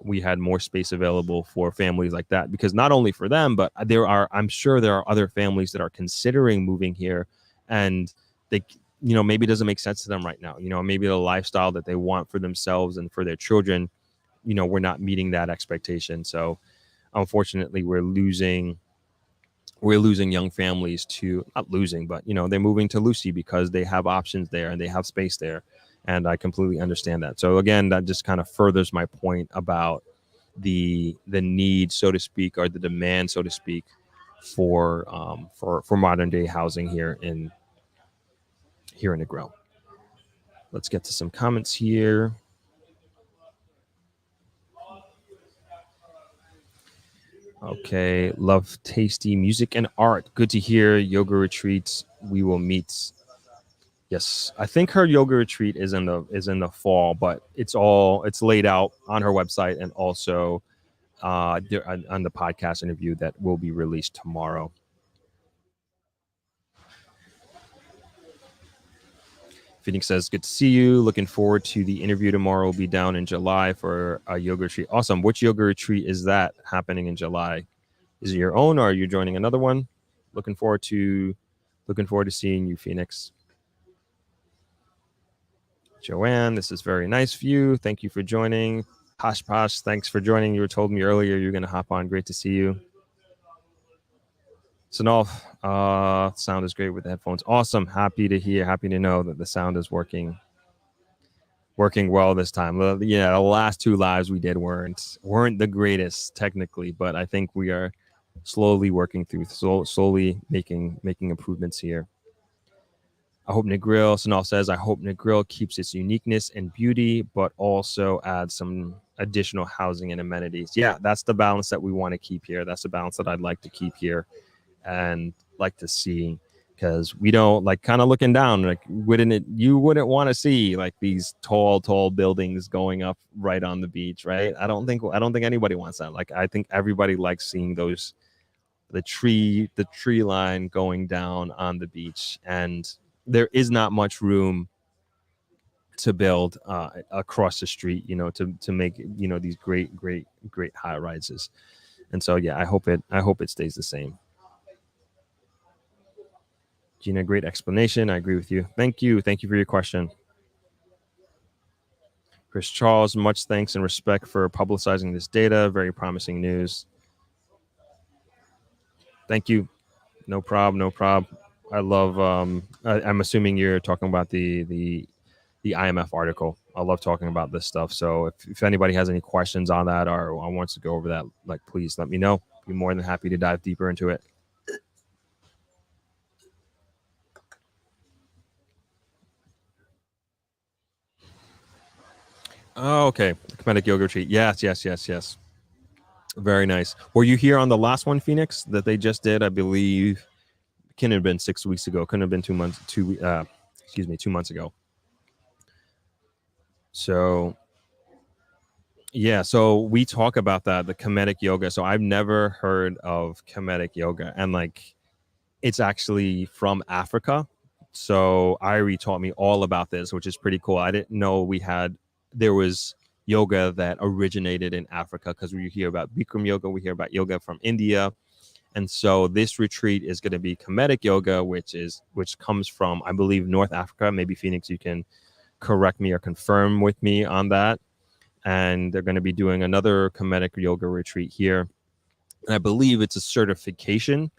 space available for families like that, because not only for them, but I'm sure there are other families that are considering moving here, and they, maybe it doesn't make sense to them right now. Maybe the lifestyle that they want for themselves and for their children, we're not meeting that expectation. So unfortunately, we're losing young families to, not losing, but they're moving to Lucy because they have options there and they have space there. And I completely understand that. So again, that just kind of furthers my point about the need, so to speak, or the demand, so to speak, for modern day housing here in Negril. Let's get to some comments here. Okay, love tasty music and art. Good to hear. Yoga retreats. We will meet. Yes, I think her yoga retreat is in the fall, but it's laid out on her website, and also on the podcast interview that will be released tomorrow. Phoenix says, good to see you. Looking forward to the interview tomorrow. We'll be down in July for a yoga retreat. Awesome. Which yoga retreat is that happening in July? Is it your own, or are you joining another one? Looking forward to seeing you, Phoenix. Joanne, this is very nice of you. Thank you for joining. Posh, thanks for joining. You told me earlier you're going to hop on. Great to see you. Sonal, sound is great with the headphones. Awesome. Happy to hear. Happy to know that the sound is working well this time. Yeah, the last two lives we did weren't the greatest technically, but I think we are slowly working through, slowly making improvements here. I hope Negril, Sonal says, I hope Negril keeps its uniqueness and beauty, but also adds some additional housing and amenities. Yeah, that's the balance that we want to keep here. That's the balance that I'd like to keep here and like to see, because we don't, like, kind of looking down, like, you wouldn't want to see like these tall buildings going up right on the beach, right? I don't think anybody wants that. Like, I think everybody likes seeing the tree line going down on the beach, and there is not much room to build across the street, to make, these great high rises. And so, yeah, I hope it stays the same. Gina, great explanation. I agree with you. Thank you for your question. Chris Charles, much thanks and respect for publicizing this data. Very promising news. Thank you. No problem. I love. I'm assuming you're talking about the IMF article. I love talking about this stuff. So if anybody has any questions on that or wants to go over that, like please let me know. Be more than happy to dive deeper into it. Oh, okay. The Comedic Yoga Retreat. Yes, yes, yes, yes. Very nice. Were you here on the last one, Phoenix, that they just did? I believe couldn't have been 6 weeks ago. Couldn't have been 2 months. Excuse me, 2 months ago. So yeah, so we talk about that, the Kemetic yoga. So I've never heard of Kemetic yoga, and like it's actually from Africa. So Irie taught me all about this, which is pretty cool. I didn't know there was yoga that originated in Africa, because we hear about Bikram yoga, we hear about yoga from India. And so this retreat is going to be Kemetic yoga, which comes from, I believe, North Africa. Maybe Phoenix, you can correct me or confirm with me on that. And they're going to be doing another Kemetic yoga retreat here. And I believe it's a certification.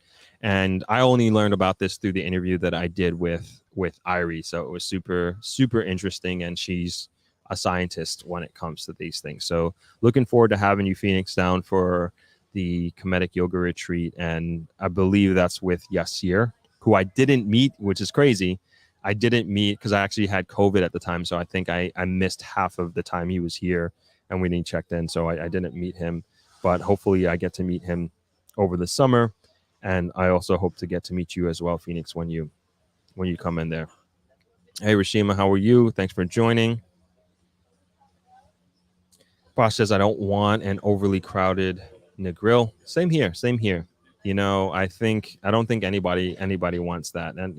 And I only learned about this through the interview that I did with Irie. So it was super, super interesting. And she's a scientist when it comes to these things. So looking forward to having you, Phoenix, down for the Kemetic yoga retreat. And I believe that's with Yasir, who I didn't meet, which is crazy. I didn't meet because I actually had COVID at the time. So I think I missed half of the time he was here and we didn't check in. So I didn't meet him, but hopefully I get to meet him over the summer. And I also hope to get to meet you as well, Phoenix, when you come in there. Hey, Rashima, how are you? Thanks for joining. Boss says, I don't want an overly crowded Negril. Same here. Same here. I don't think anybody wants that. And,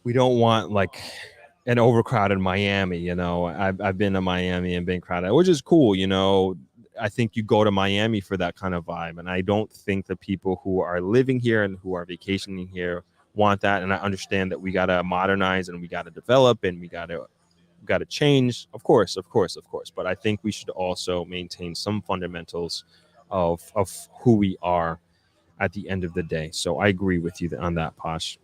we don't want like an overcrowded Miami. I've been to Miami and been crowded, which is cool. I think you go to Miami for that kind of vibe. And I don't think the people who are living here and who are vacationing here want that. And I understand that we got to modernize and we got to develop and we got to change. Of course. But I think we should also maintain some fundamentals of who we are at the end of the day. So I agree with you on that, Posh.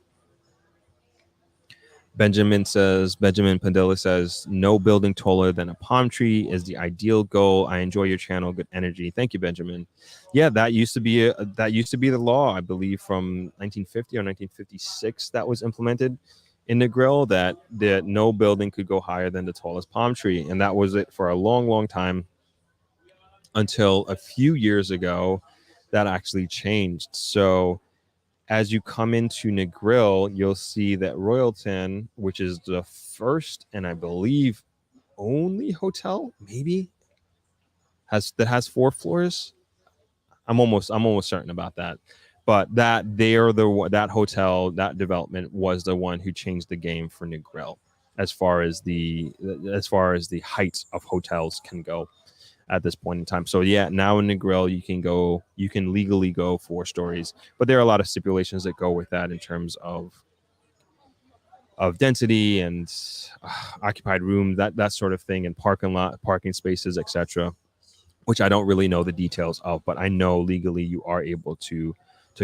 Benjamin Padilla says, no building taller than a palm tree is the ideal goal. I enjoy your channel. Good energy. Thank you, Benjamin. Yeah, that used to be the law, I believe, from 1950 or 1956 that was implemented in Negril, that no building could go higher than the tallest palm tree. And that was it for a long, long time until a few years ago that actually changed. So as you come into Negril, you'll see that Royalton, which is the first and I believe only hotel, maybe has 4 floors. I'm almost certain about that. But that hotel, that development was the one who changed the game for Negril as far as the heights of hotels can go at this point in time. So yeah, now in Negril you can legally go 4 stories, but there are a lot of stipulations that go with that in terms of density and occupied room, that sort of thing, and parking spaces, etc., which I don't really know the details of, but I know legally you are able to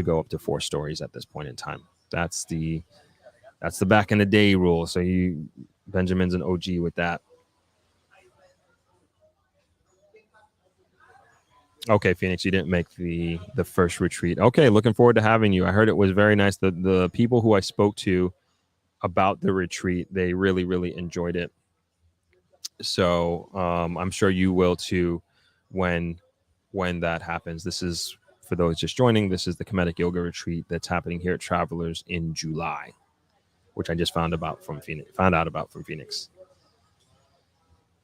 go up to 4 stories at this point in time. That's the back in the day rule. So Benjamin's an OG with that. Okay, Phoenix, you didn't make the first retreat. Okay, looking forward to having you. I heard it was very nice. The people who I spoke to about the retreat, they really, really enjoyed it. So I'm sure you will too when that happens. This is, for those just joining, this is the Kemetic Yoga Retreat that's happening here at Travelers in July, which I just found out about from Phoenix.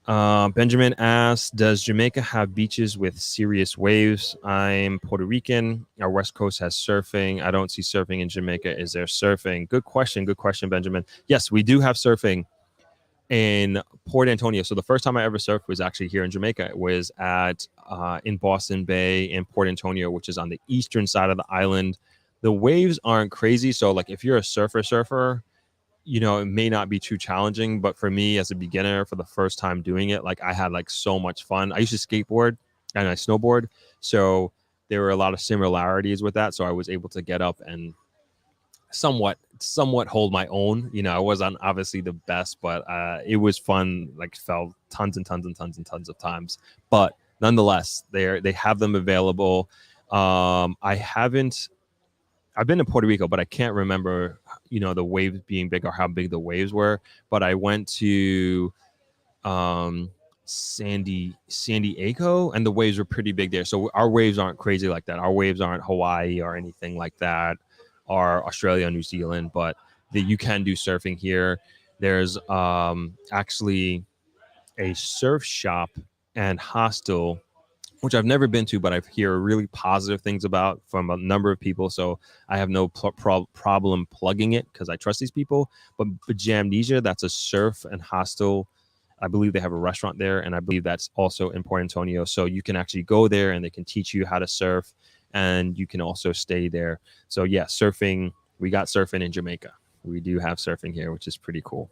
Benjamin asks, does Jamaica have beaches with serious waves? I'm Puerto Rican. Our West Coast has surfing. I don't see surfing in Jamaica. Is there surfing? Good question, Benjamin. Yes, we do have surfing in Port Antonio. So the first time I ever surfed was actually here in Jamaica. It was in Boston Bay in Port Antonio, which is on the eastern side of the island. The waves aren't crazy. So like if you're a surfer, it may not be too challenging, but for me as a beginner, for the first time doing it, like I had like so much fun. I used to skateboard and I snowboard. So there were a lot of similarities with that. So I was able to get up and somewhat hold my own. You know, I wasn't obviously the best, but it was fun. Like fell tons and tons and tons and tons of times, but nonetheless, they have them available. I've been to Puerto Rico, but I can't remember, you know, the waves being big or how big the waves were. But I went to um, San Diego, and the waves were pretty big there. So our waves aren't crazy like that. Our waves aren't Hawaii or anything like that, or Australia, New Zealand. But you can do surfing here. There's actually a surf shop and hostel, which I've never been to, but I hear really positive things about from a number of people. So I have no problem plugging it because I trust these people. But Jamnesia, that's a surf and hostel. I believe they have a restaurant there, and I believe that's also in Port Antonio. So you can actually go there and they can teach you how to surf, and you can also stay there. So yeah, surfing, we got surfing in Jamaica. We do have surfing here, which is pretty cool.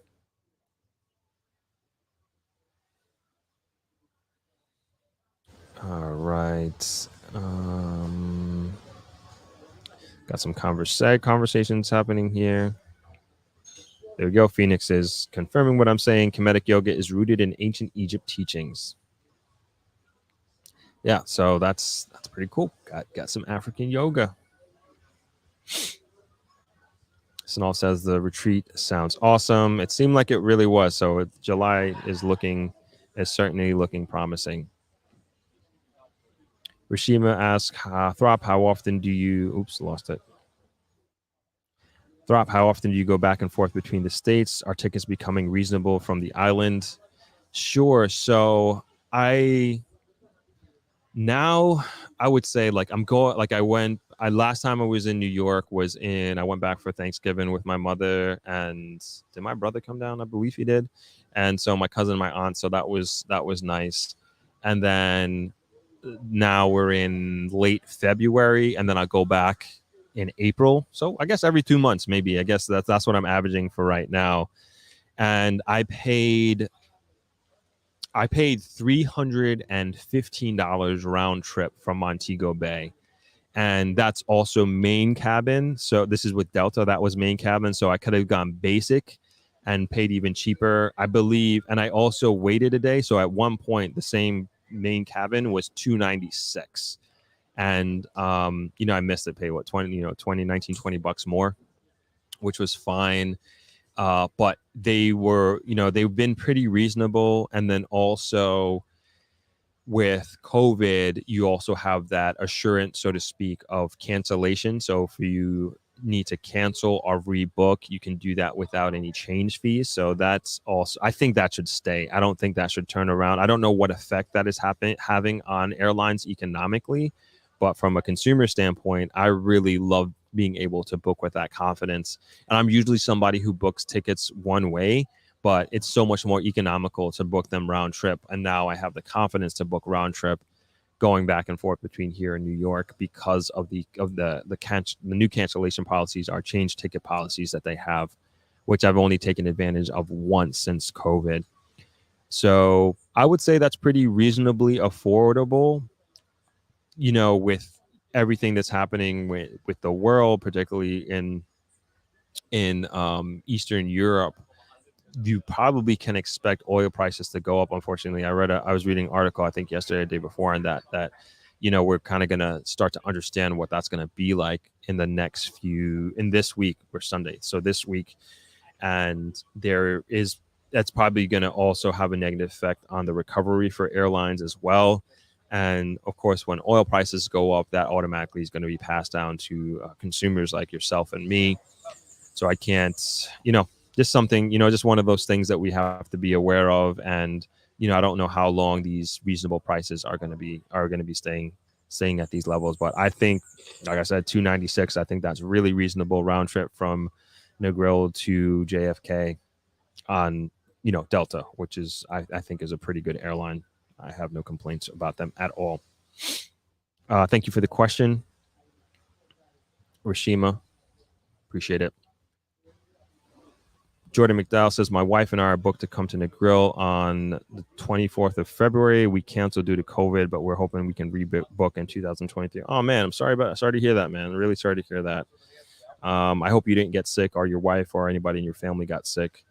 All right. Got some conversations happening here. There we go. Phoenix is confirming what I'm saying. Kemetic yoga is rooted in ancient Egypt teachings. Yeah, so that's pretty cool. Got some African yoga. Sanal says the retreat sounds awesome. It seemed like it really was. So July is certainly looking promising. Rishima asks, Throp, how often do you? Oops, lost it. Throp, how often do you go back and forth between the states? Are tickets becoming reasonable from the island? Sure. So I now I would say like I'm going like I last time I was in New York I went back for Thanksgiving with my mother, and did my brother come down? I believe he did. And so my cousin, my aunt, so that was nice. And then now we're in late February, and then I'll go back in April. So I guess every 2 months, maybe. I guess that's what I'm averaging for right now. And I paid $315 round trip from Montego Bay. And that's also main cabin. So this is with Delta. That was main cabin. So I could have gone basic and paid even cheaper, I believe. And I also waited a day. So at one point, the same main cabin was $296. And I missed it, pay what, 20 bucks more, which was fine. But they've been pretty reasonable. And then also with COVID, you also have that assurance, so to speak, of cancellation. So if you need to cancel or rebook, you can do that without any change fees. So that's also, I think that should stay. I don't think that should turn around. I don't know what effect that is having on airlines economically, but from a consumer standpoint, I really love being able to book with that confidence. And I'm usually somebody who books tickets one way, but it's so much more economical to book them round trip. And now I have the confidence to book round trip going back and forth between here and New York because of the new cancellation policies, are change ticket policies that they have, which I've only taken advantage of once since COVID. So I would say that's pretty reasonably affordable, with everything that's happening with the world, particularly in Eastern Europe. You probably can expect oil prices to go up. Unfortunately, I was reading an article, I think yesterday, or the day before, and that we're kind of going to start to understand what that's going to be like in this week or Sunday. So this week, and that's probably going to also have a negative effect on the recovery for airlines as well. And of course, when oil prices go up, that automatically is going to be passed down to consumers like yourself and me. So I can't, just something, just one of those things that we have to be aware of. And, I don't know how long these reasonable prices are going to be staying at these levels. But I think, like I said, 296, I think that's really reasonable round trip from Negril to JFK on, Delta, which is, I think is a pretty good airline. I have no complaints about them at all. Thank you for the question, Rashima. Appreciate it. Jordan McDowell says, my wife and I are booked to come to Negril on the 24th of February. We canceled due to COVID, but we're hoping we can rebook in 2023. Oh man, I'm sorry to hear that, man. Really sorry to hear that. I hope you didn't get sick, or your wife or anybody in your family got sick.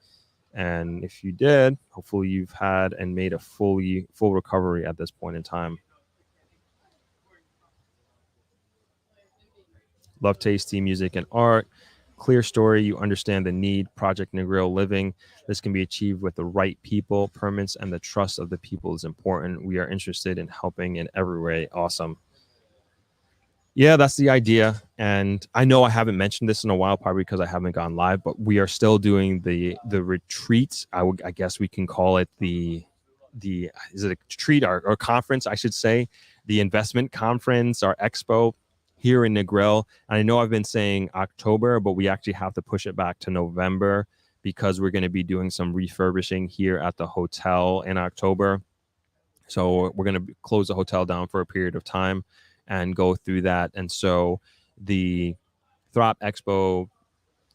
And if you did, hopefully you've had and made a full recovery at this point in time. Love tasty music and art. Clear story. You understand the need. Project Negril living. This can be achieved with the right people. Permits and the trust of the people is important. We are interested in helping in every way. Awesome. Yeah, that's the idea. And I know I haven't mentioned this in a while, probably because I haven't gone live, but we are still doing the retreat. I guess we can call it the is it a retreat or conference, I should say, the investment conference, our expo here in Negril. And I know I've been saying October, but we actually have to push it back to November because we're going to be doing some refurbishing here at the hotel in October. So we're going to close the hotel down for a period of time and go through that. And so the Throp Expo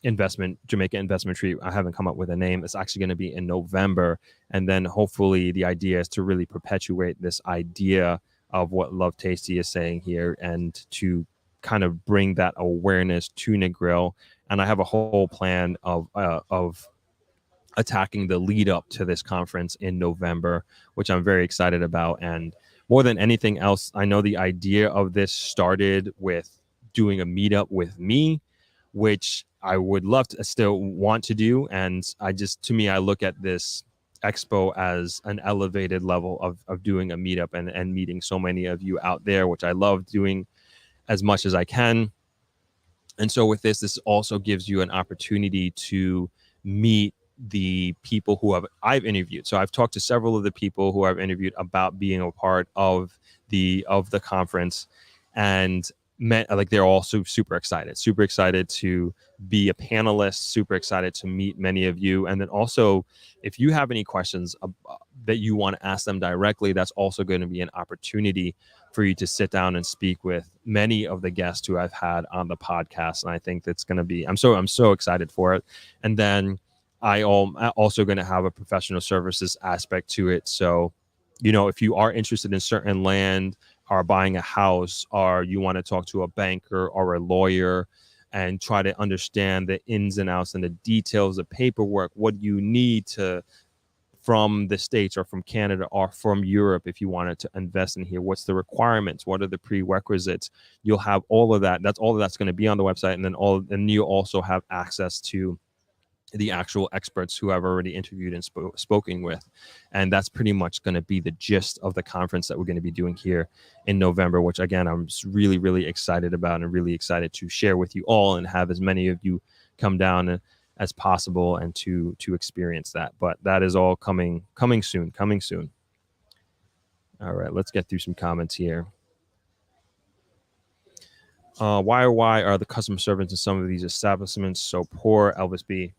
Jamaica investment retreat, I haven't come up with a name. It's actually going to be in November. And then hopefully the idea is to really perpetuate this idea of what Love Tasty is saying here and to kind of bring that awareness to Negril. And I have a whole plan of attacking the lead up to this conference in November, which I'm very excited about. And more than anything else, I know the idea of this started with doing a meetup with me, which I would love to still want to do. And to me, I look at this expo as an elevated level of doing a meetup and meeting so many of you out there, which I love doing as much as I can. And so with this also gives you an opportunity to meet the people who I've interviewed. So I've talked to several of the people who I've interviewed about being a part of the conference, and they're all super excited to be a panelist, super excited to meet many of you. And then also, if you have any questions that you want to ask them directly, that's also going to be an opportunity for you to sit down and speak with many of the guests who I've had on the podcast. And I think that's going to be, I'm so excited for it. And then I'm also going to have a professional services aspect to it. So, if you are interested in certain land or buying a house, or you want to talk to a banker or a lawyer and try to understand the ins and outs and the details of paperwork, what you need from the States or from Canada or from Europe, if you wanted to invest in here, what's the requirements? What are the prerequisites? You'll have all of that. That's going to be on the website. And then you also have access to the actual experts who I've already interviewed and spoken with. And that's pretty much going to be the gist of the conference that we're going to be doing here in November, which again, I'm just really, really excited about and really excited to share with you all and have as many of you come down as possible and to experience that. But that is all coming soon. All right, let's get through some comments here. Why are the customer service in some of these establishments so poor? Elvis B.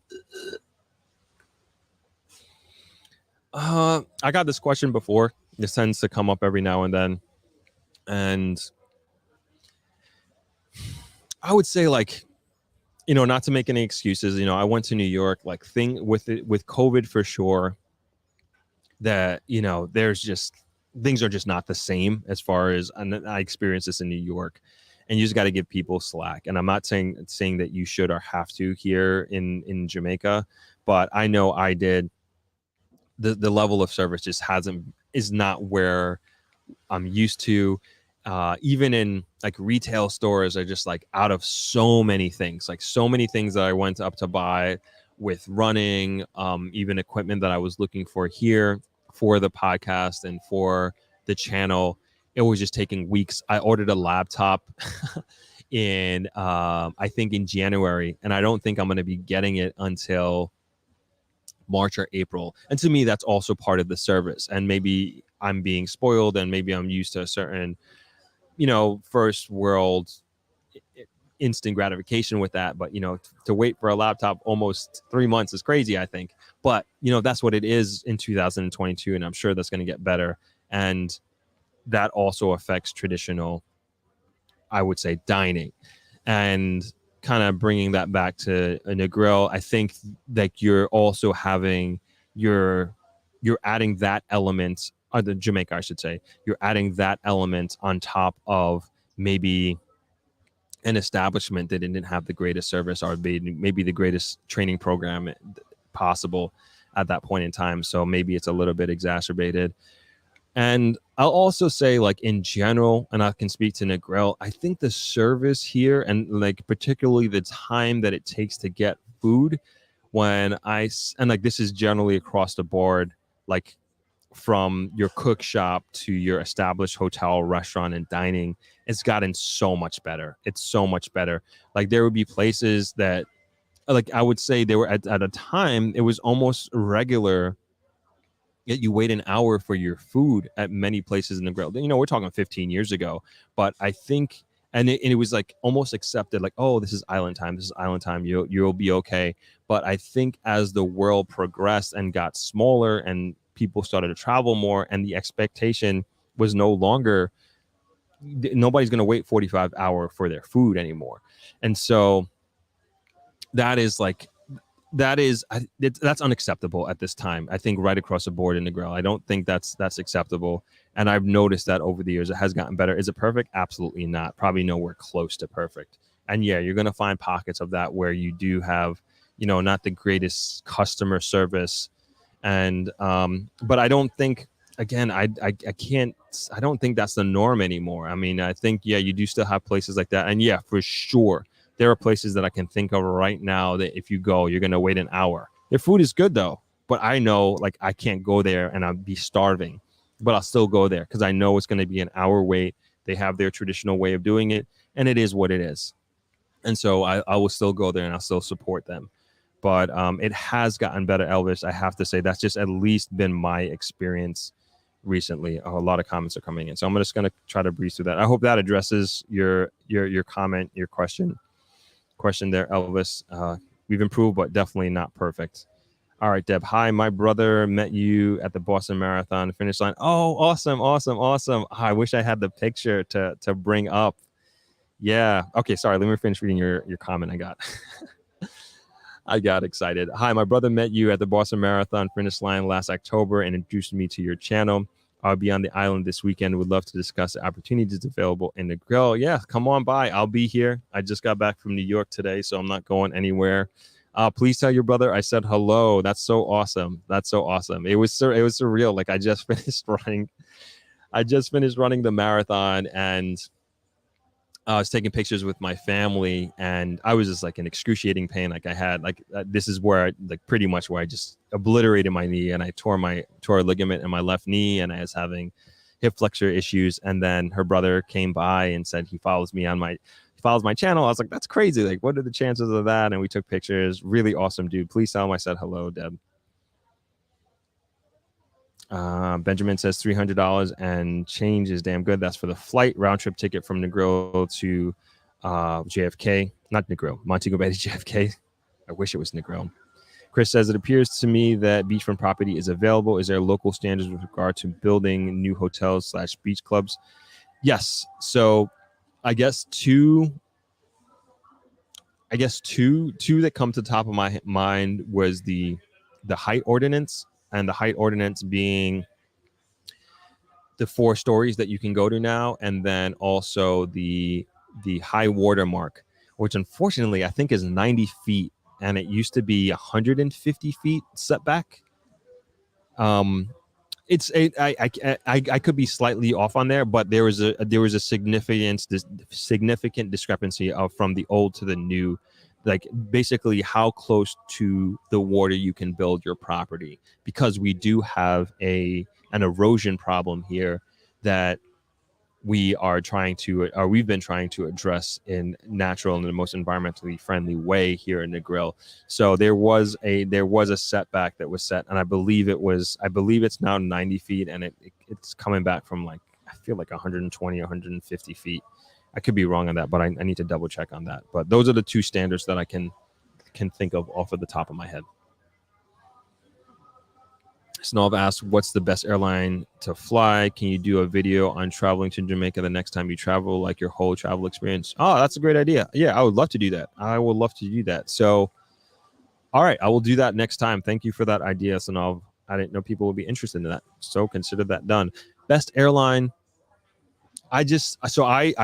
I got this question before. This tends to come up every now and then. And I would say, not to make any excuses, I went to New York, with COVID for sure, that, there's just, things are just not the same as far as, and I experienced this in New York. And you just got to give people slack. And I'm not saying that you should or have to here in Jamaica, but I know I did. The level of service just is not where I'm used to. Even in retail stores are just out of so many things, that I went up to buy with running, even equipment that I was looking for here for the podcast and for the channel. It was just taking weeks. I ordered a laptop in, I think in January, and I don't think I'm going to be getting it until March or April. And to me, that's also part of the service. And maybe I'm being spoiled and maybe I'm used to a certain, first world instant gratification with that. But, to wait for a laptop almost 3 months is crazy, I think. But, that's what it is in 2022. And I'm sure that's going to get better. And that also affects traditional, I would say, dining. And kind of bringing that back to Negril, I think like you're also having you're adding that element, or the Jamaica, I should say, you're adding that element on top of maybe an establishment that didn't have the greatest service or maybe the greatest training program possible at that point in time. So maybe it's a little bit exacerbated. And I'll also say, like, in general, and I can speak to Negril, I think the service here, and like particularly the time that it takes to get food, and like this is generally across the board, like from your cook shop to your established hotel, restaurant, and dining, it's gotten so much better. It's so much better. Like there would be places that, like I would say, they were at a time, it was almost regular yet you wait an hour for your food at many places in the grill. You know, we're talking 15 years ago, but I think, and it was like almost accepted, like, oh, this is island time. This is island time. You'll be okay. But I think as the world progressed and got smaller and people started to travel more, and the expectation was no longer, nobody's going to wait 45 hours for their food anymore. And so that is like, that's unacceptable at this time. I think right across the board in the grill, I don't think that's acceptable. And I've noticed that over the years it has gotten better. Is it perfect? Absolutely not. Probably nowhere close to perfect. And yeah, you're going to find pockets of that where you do have, you know, not the greatest customer service. And but I don't think, again, I don't think that's the norm anymore. I mean, I think, yeah, you do still have places like that. And yeah, for sure, there are places that I can think of right now that if you go, you're going to wait an hour. Their food is good though, but I know like I can't go there and I'll be starving, but I'll still go there because I know it's going to be an hour wait. They have their traditional way of doing it, and it is what it is. And so I will still go there and I'll still support them. But it has gotten better, Elvis. I have to say that's just at least been my experience recently. A lot of comments are coming in, so I'm just going to try to breeze through that. I hope that addresses your comment, your question there, Elvis. We've improved, but definitely not perfect. All right, Deb. Hi, my brother met you at the Boston Marathon finish line. Oh, awesome. I wish I had the picture to bring up. Yeah. Okay, sorry. Let me finish reading your comment. I got excited. Hi, my brother met you at the Boston Marathon finish line last October and introduced me to your channel. I'll be on the island this weekend. Would love to discuss the opportunities available in the grill. Yeah, come on by. I'll be here. I just got back from New York today, so I'm not going anywhere. Please tell your brother I said hello. That's so awesome. It was surreal. Like I just finished running the marathon, and I was taking pictures with my family, and I was just like in excruciating pain. Like I had this is where pretty much where I just obliterated my knee, and I tore a ligament in my left knee, and I was having hip flexor issues. And then her brother came by and said he follows my channel. I was like, that's crazy. Like, what are the chances of that? And we took pictures. Really awesome dude. Please tell him I said hello, Deb. Benjamin says $300 and change is damn good. That's for the flight round trip ticket from Negril to JFK, not Negril, Montego Bay to JFK. I wish it was Negril. Chris says it appears to me that beachfront property is available. Is there local standards with regard to building new hotels / beach clubs? Yes. So I guess two that come to the top of my mind was the height ordinance. And the height ordinance being the 4 stories that you can go to now, and then also the high water mark, which unfortunately I think is 90 feet, and it used to be 150 feet setback. I could be slightly off on there, but there was a significant discrepancy from the old to the new. Like basically how close to the water you can build your property, because we do have an erosion problem here that we've been trying to address in natural and the most environmentally friendly way here in Negril. So there was a setback that was set, and I believe it's now 90 feet, and it's coming back from I feel like 120, 150 feet. I could be wrong on that, but I need to double check on that. But those are the 2 standards that I can think of off of the top of my head. Snov asks, what's the best airline to fly? Can you do a video on traveling to Jamaica the next time you travel, like your whole travel experience? Oh, that's a great idea. Yeah, I would love to do that. I would love to do that. So, all right, I will do that next time. Thank you for that idea, Snov. I didn't know people would be interested in that. So consider that done. Best airline. I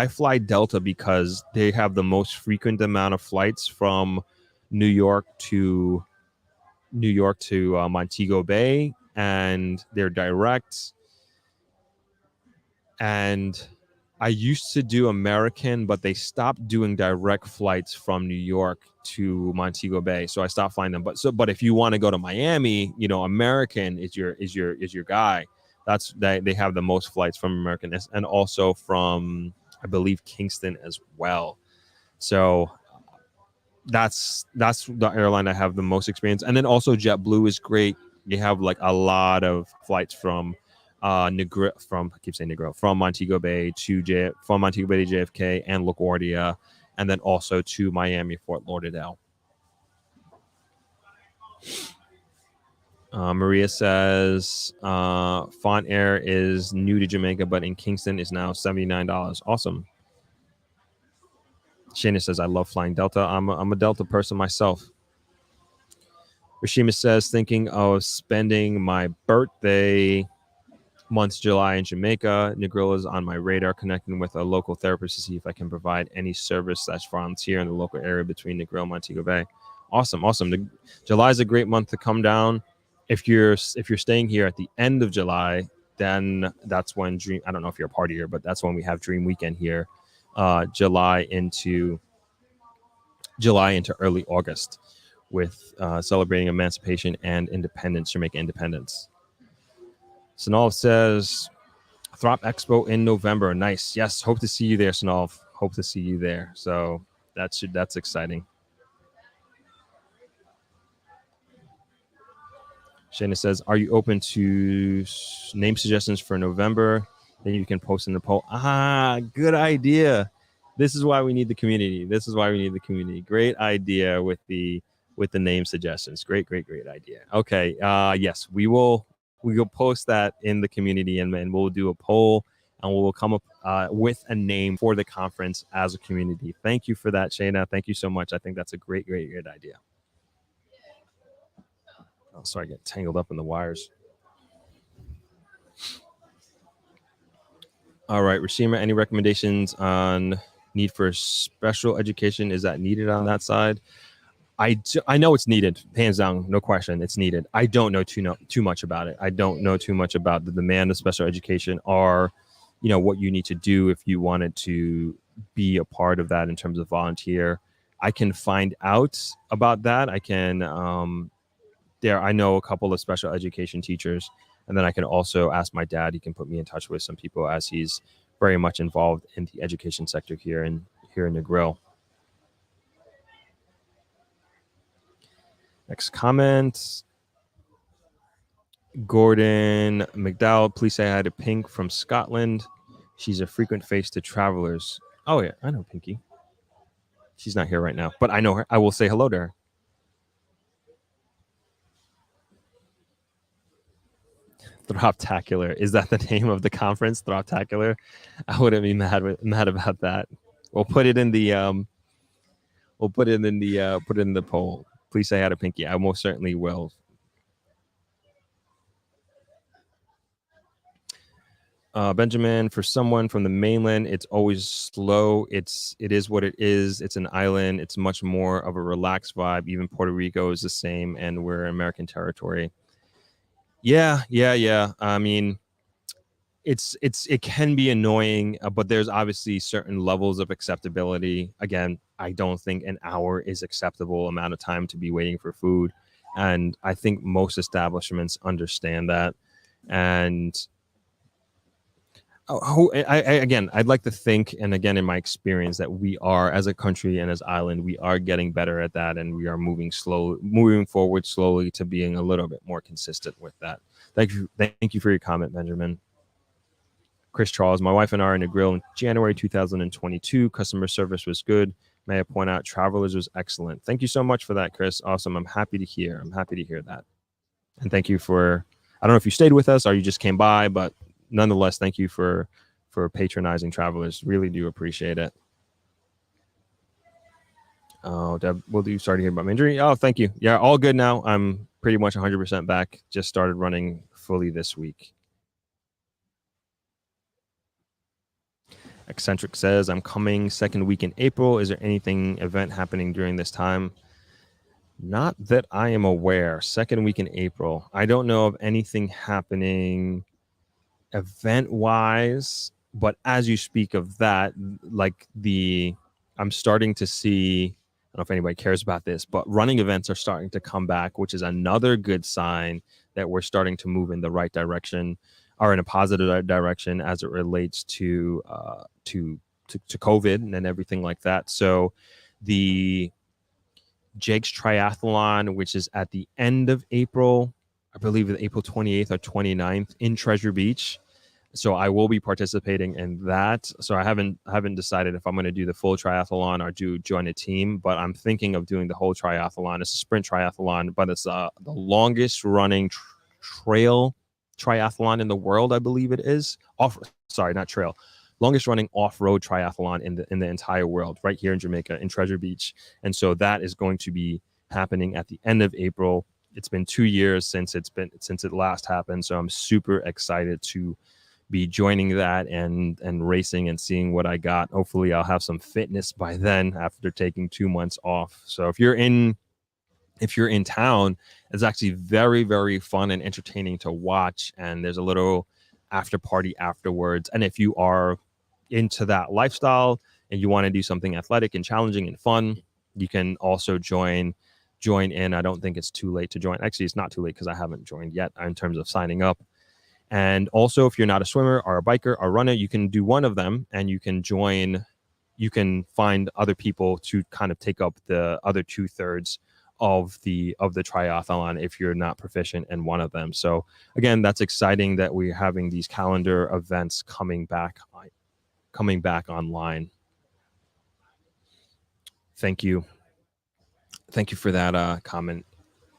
fly Delta because they have the most frequent amount of flights from New York to Montego Bay, and they're direct. And I used to do American, but they stopped doing direct flights from New York to Montego Bay, so I stopped flying them. But if you want to go to Miami, American is your guy. They have the most flights from American, and also from, I believe, Kingston as well. So that's the airline I have the most experience. And then also JetBlue is great. They have like a lot of flights from Negril, from Montego Bay to JFK and LaGuardia, and then also to Miami, Fort Lauderdale. Maria says Font Air is new to Jamaica, but in Kingston is now $79. Awesome. Shana says, I love flying Delta. I'm a Delta person myself. Rashima says, thinking of spending my birthday month July in Jamaica. Negril is on my radar, connecting with a local therapist to see if I can provide any service / volunteer in the local area between Negril and Montego Bay. Awesome. July is a great month to come down. If you're staying here at the end of July, then that's when I don't know if you're a partier, but that's when we have Dream Weekend here. July into early August, with celebrating emancipation and independence, Jamaica independence. Sanov says, Throp Expo in November. Nice. Yes. Hope to see you there, Sanov. Hope to see you there. So that's exciting. Shana says, are you open to name suggestions for November? Then you can post in the poll. Good idea. This is why we need the community. Great idea with the name suggestions. Great idea. Okay. Yes, we will post that in the community, and we'll do a poll, and we'll come up with a name for the conference as a community. Thank you for that, Shana. Thank you so much. I think that's a great idea. Oh, sorry, I get tangled up in the wires. All right, Rashima, any recommendations on need for special education? Is that needed on that side? I know it's needed, hands down, no question, it's needed. I don't know too much about it. I don't know too much about the demand of special education, or, what you need to do if you wanted to be a part of that in terms of volunteer. I can find out about that. I can, I know a couple of special education teachers, and then I can also ask my dad. He can put me in touch with some people, as he's very much involved in the education sector here in Negril. Next comment. Gordon McDowell, please say hi to Pink from Scotland. She's a frequent face to travelers. Oh yeah, I know Pinky. She's not here right now, but I know her. I will say hello to her. Throptacular. Is that the name of the conference? Throptacular? I wouldn't be mad about that. We'll put it in the poll. Please say hi to Pinky. I most certainly will. Benjamin, for someone from the mainland, it's always slow. It is what it is. It's an island. It's much more of a relaxed vibe. Even Puerto Rico is the same, and we're American territory. Yeah. I mean, it can be annoying, but there's obviously certain levels of acceptability. Again, I don't think an hour is acceptable amount of time to be waiting for food, and I think most establishments understand that. And I'd like to think, and again, in my experience, that we are, as a country and as island, we are getting better at that, and we are moving forward slowly to being a little bit more consistent with that. Thank you for your comment, Benjamin. Chris Charles, my wife and I are in Negril in January 2022. Customer service was good. May I point out, Travelers was excellent. Thank you so much for that, Chris. Awesome. I'm happy to hear that. And thank you for I don't know if you stayed with us or you just came by, but nonetheless, thank you for patronizing Travelers. Really do appreciate it. Oh, Deb, will you start to hear about my injury? Oh, thank you. Yeah, all good now. I'm pretty much 100% back. Just started running fully this week. Eccentric says, I'm coming second week in April. Is there anything event happening during this time? Not that I am aware. Second week in April. I don't know of anything happening event wise, but as you speak of that, like I'm starting to see, I don't know if anybody cares about this, but running events are starting to come back, which is another good sign that we're starting to move in the right direction or in a positive direction as it relates to COVID and everything like that. So the Jake's Triathlon, which is at the end of April, I believe it's April 28th or 29th in Treasure Beach. So I will be participating in that. So I haven't decided if I'm going to do the full triathlon or join a team, but I'm thinking of doing the whole triathlon. It's a sprint triathlon, but it's the longest running trail triathlon in the world, I believe it is. Not trail. Longest running off-road triathlon in the entire world, right here in Jamaica, in Treasure Beach. And so that is going to be happening at the end of April. It's been 2 years since it last happened. So I'm super excited to be joining that and racing and seeing what I got. Hopefully I'll have some fitness by then after taking 2 months off. So if you're in town, it's actually very, very fun and entertaining to watch. And there's a little after party afterwards. And if you are into that lifestyle and you want to do something athletic and challenging and fun, you can also join in. I don't think it's too late to join. Actually, it's not too late because I haven't joined yet in terms of signing up. And also, if you're not a swimmer or a biker or a runner, you can do one of them and you can join. You can find other people to kind of take up the other 2/3 of the triathlon if you're not proficient in one of them. So again, that's exciting that we're having these calendar events coming back online. Thank you for that comment,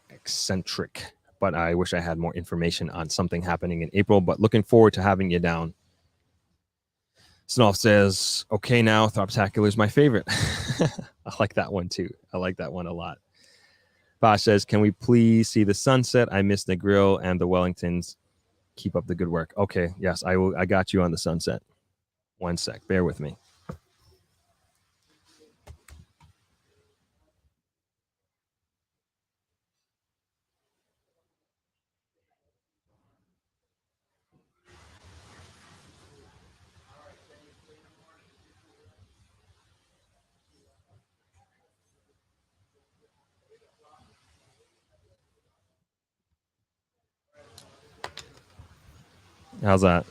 Eccentric. But I wish I had more information on something happening in April, but looking forward to having you down. Snoff says, okay, now Throptacular is my favorite. I like that one too. I like that one a lot. Bosh says, can we please see the sunset? I miss Negril and the Wellingtons. Keep up the good work. Okay, yes, I will. I got you on the sunset. One sec, bear with me. How's that?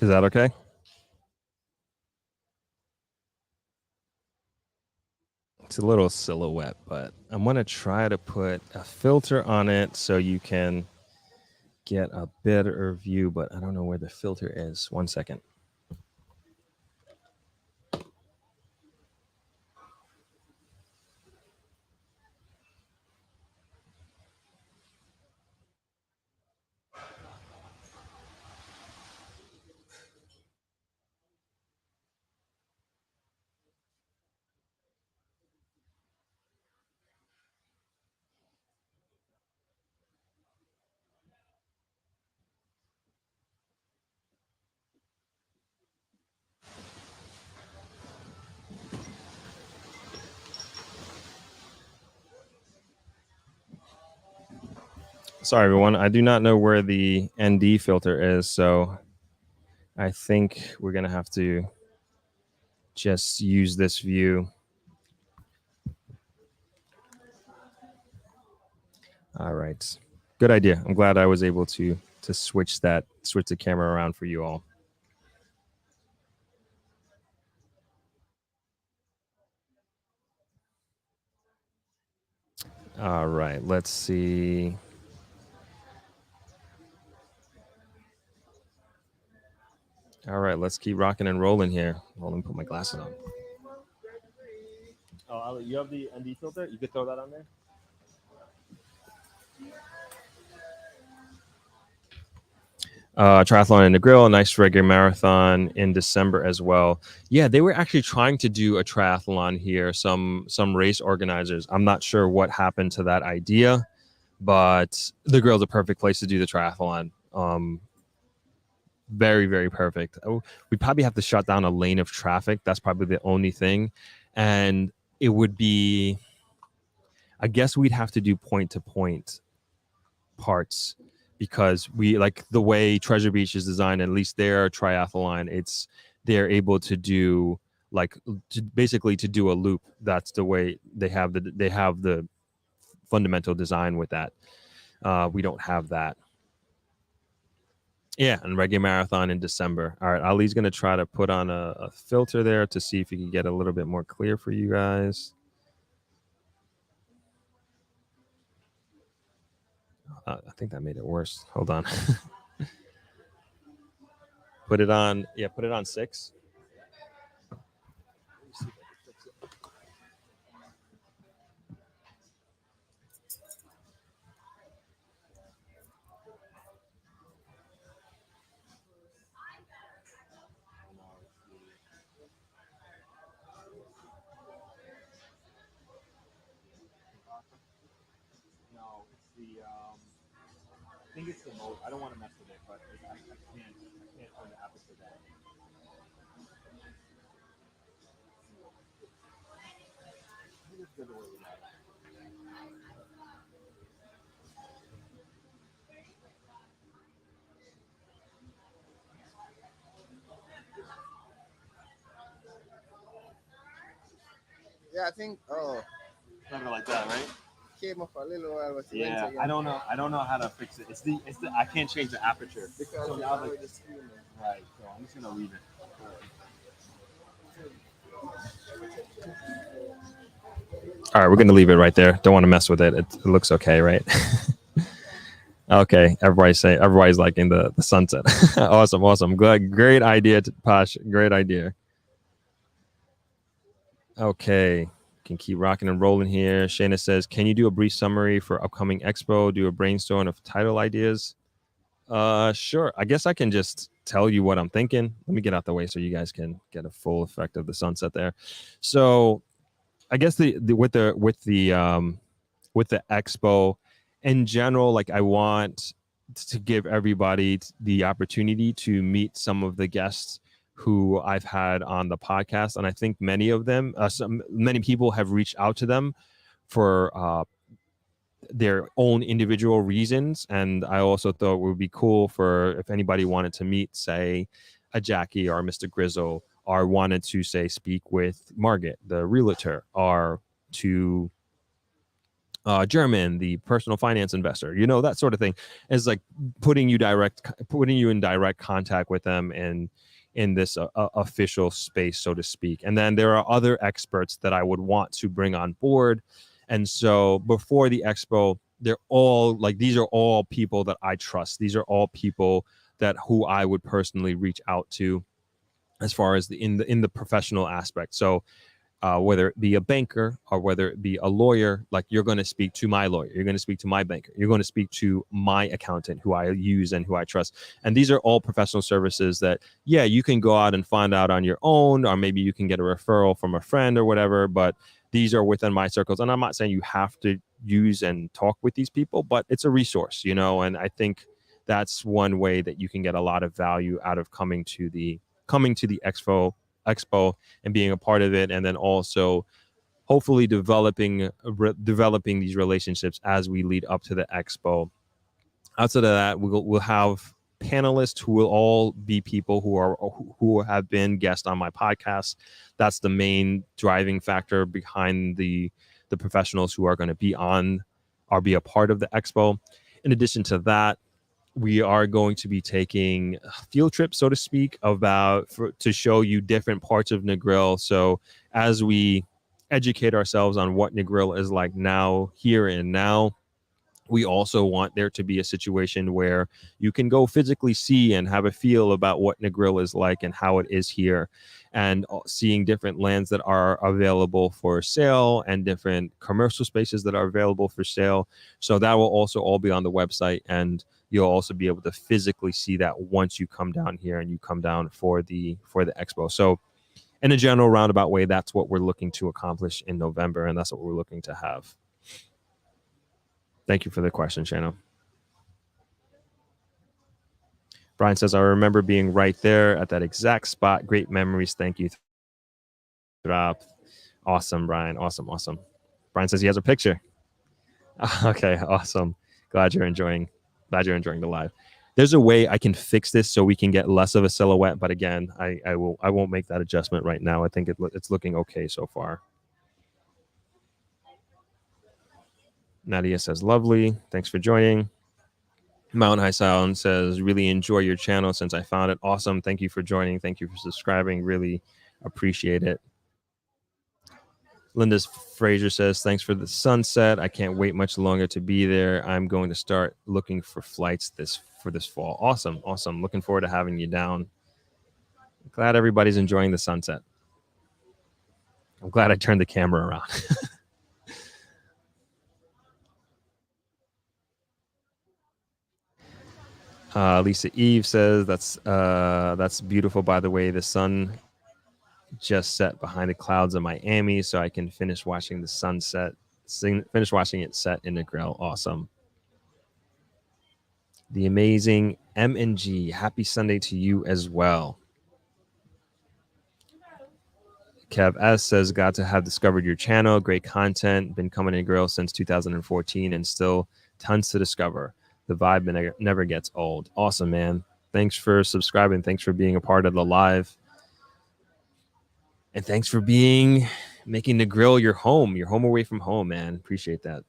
Is that okay? It's a little silhouette, but I'm going to try to put a filter on it so you can get a better view, but I don't know where the filter is. 1 second. Sorry, everyone. I do not know where the ND filter is, so I think we're going to have to just use this view. All right. Good idea. I'm glad I was able to switch the camera around for you all. All right, let's see. All right, let's keep rocking and rolling here. Well, let me put my glasses on. Oh, Ali, you have the ND filter? You could throw that on there? Triathlon in Negril, a nice regular marathon in December as well. Yeah, they were actually trying to do a triathlon here. Some race organizers. I'm not sure what happened to that idea, but the Grill's a perfect place to do the triathlon. Very, very perfect. Oh, we probably have to shut down a lane of traffic. That's probably the only thing, and it would be. I guess we'd have to do point to point parts because we like the way Treasure Beach is designed, at least their triathlon, they're able to do like basically to do a loop. That's the way they have the fundamental design with that. We don't have that. Yeah, and regular marathon in December. All right, Ali's gonna try to put on a filter there to see if he can get a little bit more clear for you guys. I think that made it worse. Hold on. Put it on. Yeah, put it on 6. No, it's the. I think it's the mode. I don't want to mess with it, but I can't turn the aperture down. Yeah, I think. Oh, Something like that, right? came off a little while, but Yeah, I don't know. I don't know how to fix it. It's the. I can't change the aperture. because So it's now, already screaming. right. So I'm just gonna leave it. All right, we're gonna leave it right there. Don't want to mess with it. It looks okay, right? Okay, everybody's liking the sunset. Awesome. Good, great idea, Posh. Great idea. Okay, can keep rocking and rolling here. Shayna says, "Can you do a brief summary for upcoming Expo? Do a brainstorm of title ideas?" Sure. I guess I can just tell you what I'm thinking. Let me get out the way so you guys can get a full effect of the sunset there. So, I guess with the expo in general, like I want to give everybody the opportunity to meet some of the guests who I've had on the podcast, and I think many of them, many people have reached out to them for their own individual reasons. And I also thought it would be cool for if anybody wanted to meet, say, a Jackie or Mr. Grizzle, or wanted to say speak with Margaret, the realtor, or to German, the personal finance investor, that sort of thing, is like putting you in direct contact with them and in this official space, so to speak. And then there are other experts that I would want to bring on board. And so before the expo, these are all people that I trust. These are all people who I would personally reach out to as far as in the professional aspect. So whether it be a banker or whether it be a lawyer, like you're going to speak to my lawyer, you're going to speak to my banker, you're going to speak to my accountant who I use and who I trust. And these are all professional services that, yeah, you can go out and find out on your own, or maybe you can get a referral from a friend or whatever, but these are within my circles. And I'm not saying you have to use and talk with these people, but it's a resource, and I think that's one way that you can get a lot of value out of coming to the expo and being a part of it, and then also hopefully developing these relationships as we lead up to the expo. Outside of that, we'll have panelists who will all be people who have been guests on my podcast. That's the main driving factor behind the professionals who are going to be a part of the expo. In addition to that, we are going to be taking a field trip, so to speak, to show you different parts of Negril. So as we educate ourselves on what Negril is like now, here and now. We also want there to be a situation where you can go physically see and have a feel about what Negril is like and how it is here, and seeing different lands that are available for sale and different commercial spaces that are available for sale. So that will also all be on the website, and you'll also be able to physically see that once you come down here and you come down for the expo. So in a general roundabout way, that's what we're looking to accomplish in November, and that's what we're looking to have. Thank you for the question, Shannon. Brian says, I remember being right there at that exact spot. Great memories. Thank you. Awesome, Brian. Awesome. Brian says he has a picture. Okay, awesome. Glad you're enjoying the live. There's a way I can fix this so we can get less of a silhouette, but again, I won't make that adjustment right now. I think it's looking okay so far. Nadia says, lovely. Thanks for joining. Mountain High Sound says, really enjoy your channel since I found it. Awesome. Thank you for joining. Thank you for subscribing. Really appreciate it. Linda Fraser says, thanks for the sunset. I can't wait much longer to be there. I'm going to start looking for flights for this fall. Awesome. Looking forward to having you down. Glad everybody's enjoying the sunset. I'm glad I turned the camera around. Lisa Eve says, that's beautiful. By the way, the sun just set behind the clouds of Miami, so I can finish watching the sunset. Finish watching it set in Negril. Awesome. The amazing M&G. Happy Sunday to you as well. Kev S says, glad to have discovered your channel. Great content. Been coming to Negril since 2014 and still tons to discover. The vibe never gets old. Awesome, man. Thanks for subscribing. Thanks for being a part of the live. And thanks for making Negril your home away from home, man. Appreciate that.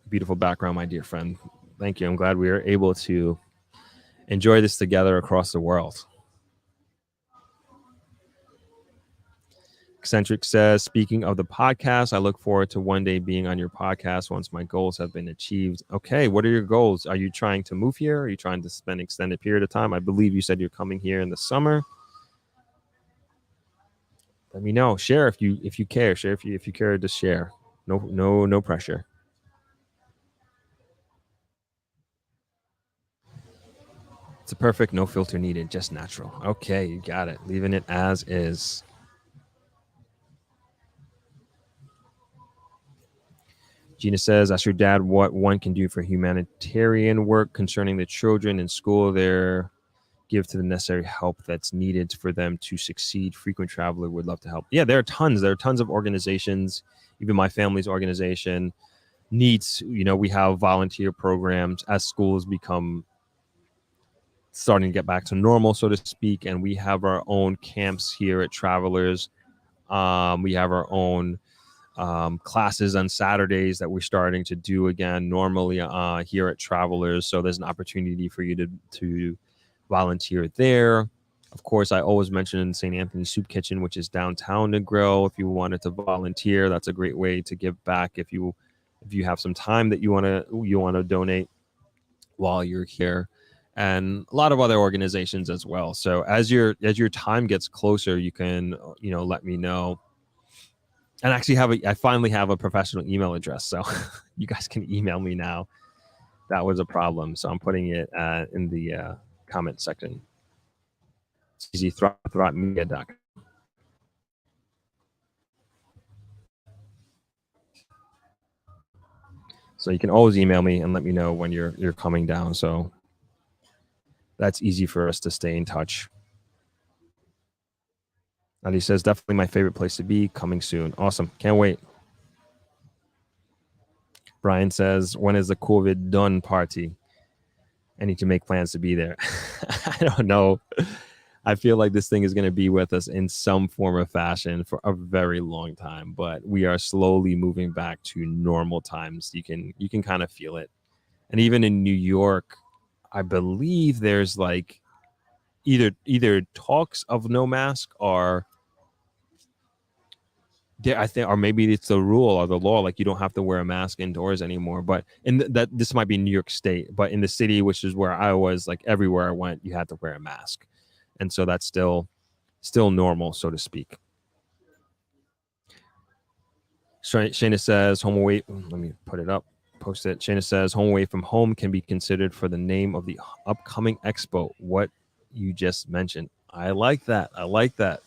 Beautiful background, my dear friend. Thank you. I'm glad we are able to enjoy this together across the world. Eccentric says, speaking of the podcast, I look forward to one day being on your podcast once my goals have been achieved. Okay, what are your goals? Are you trying to move here? Are you trying to spend an extended period of time? I believe you said you're coming here in the summer. Let me know. Share if you care. Share if you care to share. No pressure. It's a perfect, no filter needed, just natural. Okay, you got it. Leaving it as is. Gina says, ask your dad what one can do for humanitarian work concerning the children in school there. Give to the necessary help that's needed for them to succeed. Frequent traveler would love to help. Yeah, there are tons of organizations. Even my family's organization needs, we have volunteer programs as schools become starting to get back to normal, so to speak. And we have our own camps here at Travelers. We have our own classes on Saturdays that we're starting to do again normally here at Travelers. So there's an opportunity for you to volunteer there. Of course, I always mention St. Anthony's Soup Kitchen, which is downtown Negril. If you wanted to volunteer, that's a great way to give back. If you have some time that you want to donate while you're here, and a lot of other organizations as well. So as your time gets closer, you can let me know. And actually I finally have a professional email address, so you guys can email me now. That was a problem, so I'm putting it in the comment section. It's easy, throtmedia.com. So you can always email me and let me know when you're coming down. So that's easy for us to stay in touch. And he says, definitely my favorite place to be, coming soon. Awesome. Can't wait. Brian says, when is the COVID done party? I need to make plans to be there. I don't know. I feel like this thing is going to be with us in some form or fashion for a very long time, but we are slowly moving back to normal times. You can kind of feel it. And even in New York, I believe there's like either talks of no mask or there, I think, or maybe it's the rule or the law, like you don't have to wear a mask indoors anymore. But that this might be New York State, but in the city, which is where I was, like everywhere I went, you had to wear a mask, and so that's still normal, so to speak. Shayna says home away. Let me put it up, post it. Shayna says home away from home can be considered for the name of the upcoming expo. What you just mentioned, I like that. I like that.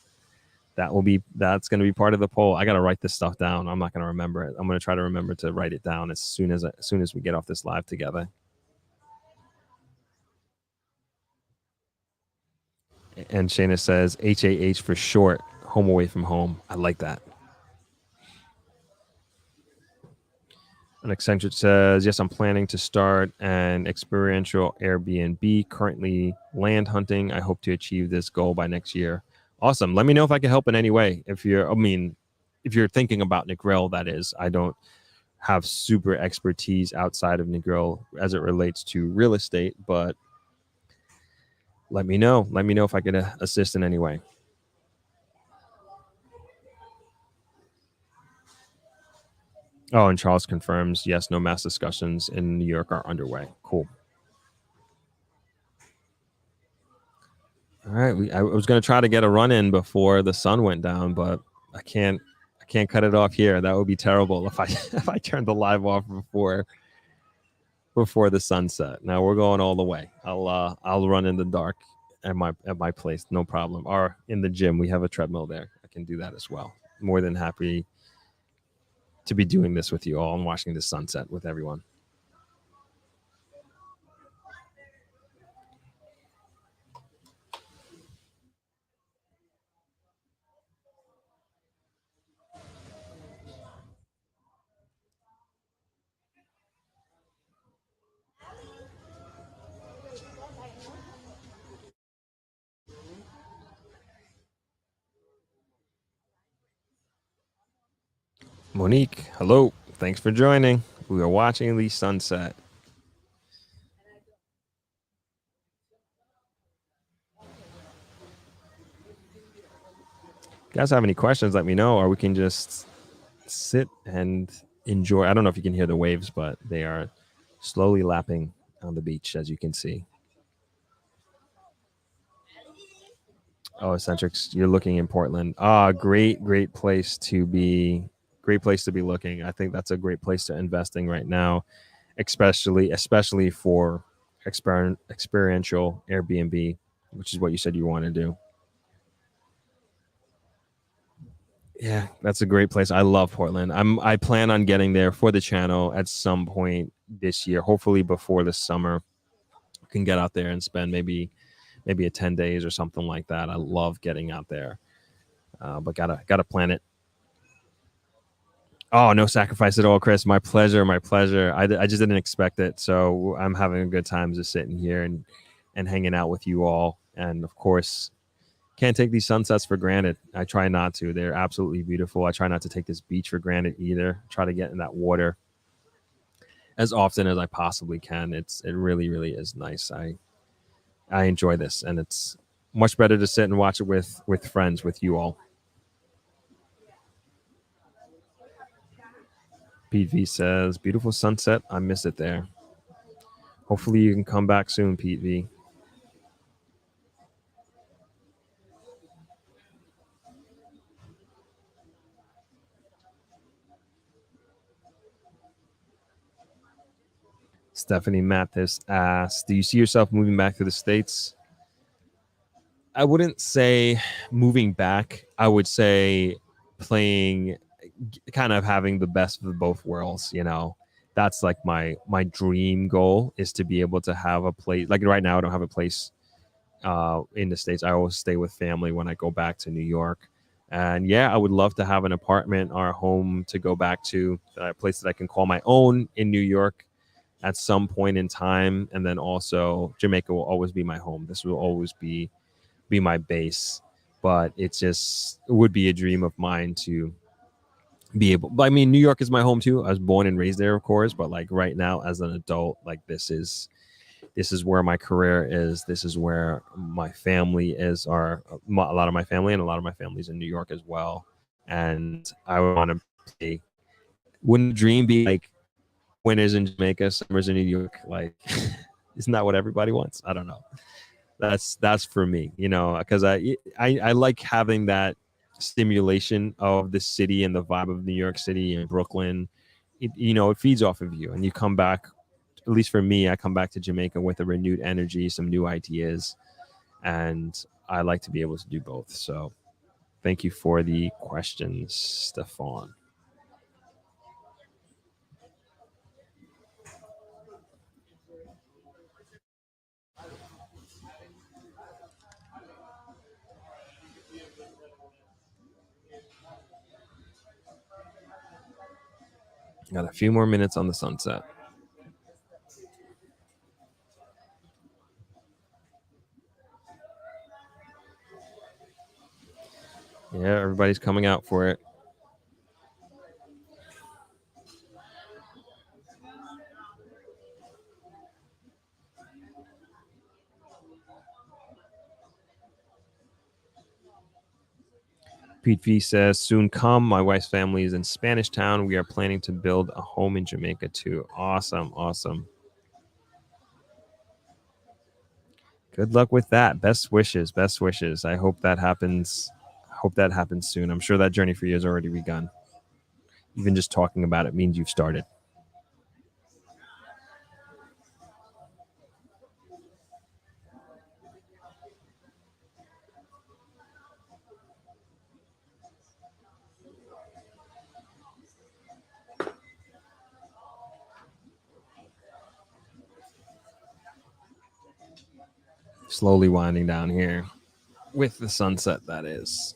That's going to be part of the poll. I got to write this stuff down. I'm not going to remember it. I'm going to try to remember to write it down as soon as we get off this live together. And Shayna says HAH for short, home away from home. I like that. And Accenture says, yes, I'm planning to start an experiential Airbnb, currently land hunting. I hope to achieve this goal by next year. Awesome. Let me know if I can help in any way. If you're thinking about Negril, that is. I don't have super expertise outside of Negril as it relates to real estate, but let me know. Let me know if I can assist in any way. Oh, and Charles confirms, yes, no mass discussions in New York are underway. Cool. All right. I was going to try to get a run in before the sun went down, but I can't cut it off here. That would be terrible if I if I turned the live off before the sunset. Now we're going all the way. I'll run in the dark at my place, no problem. Or in the gym, we have a treadmill there. I can do that as well. More than happy to be doing this with you all and watching the sunset with everyone. Monique, hello. Thanks for joining. We are watching the sunset. If you guys have any questions, let me know, or we can just sit and enjoy. I don't know if you can hear the waves, but they are slowly lapping on the beach, as you can see. Oh, Eccentrics, you're looking in Portland. Great place to be. Great place to be looking. I think that's a great place to investing right now, especially for experiential Airbnb, which is what you said you want to do. Yeah, that's a great place. I love Portland. I plan on getting there for the channel at some point this year, hopefully before the summer. I can get out there and spend maybe a 10 days or something like that. I love getting out there. But gotta plan it. Oh, no sacrifice at all, Chris. My pleasure. I just didn't expect it. So I'm having a good time just sitting here and hanging out with you all. And of course, can't take these sunsets for granted. I try not to. They're absolutely beautiful. I try not to take this beach for granted either. Try to get in that water as often as I possibly can. It really, really is nice. I enjoy this, and it's much better to sit and watch it with friends, with you all. Pete V says, beautiful sunset. I miss it there. Hopefully you can come back soon, Pete V. Stephanie Mathis asks, do you see yourself moving back to the States? I wouldn't say moving back. I would say playing, kind of having the best of both worlds, That's like my dream goal, is to be able to have a place. Like right now, I don't have a place in the States. I always stay with family when I go back to New York. And yeah, I would love to have an apartment or a home to go back to, a place that I can call my own in New York at some point in time. And then also Jamaica will always be my home. This will always be my base. But it would be a dream of mine to be able. I mean, New York is my home too. I was born and raised there, of course. But like right now, as an adult, like this is this is where my career is. This is where my family is, or a lot of my family, and a lot of my family's in New York as well. And I want to play. Wouldn't the dream be like winters in Jamaica, summers in New York? Like, isn't that what everybody wants? I don't know. That's for me, you know, because I like having that stimulation of the city and the vibe of New York City and Brooklyn. You know, it feeds off of you, and you come back. At least for me, I come back to Jamaica with a renewed energy, some new ideas, and I like to be able to do both. So, thank you for the questions, Stefan. Got a few more minutes on the sunset. Yeah, everybody's coming out for it. Pete V says, soon come. My wife's family is in Spanish Town. We are planning to build a home in Jamaica too. Awesome. Awesome. Good luck with that. Best wishes. Best wishes. I hope that happens. Hope that happens soon. I'm sure that journey for you has already begun. Even just talking about it means you've started. Slowly winding down here with the sunset, that is.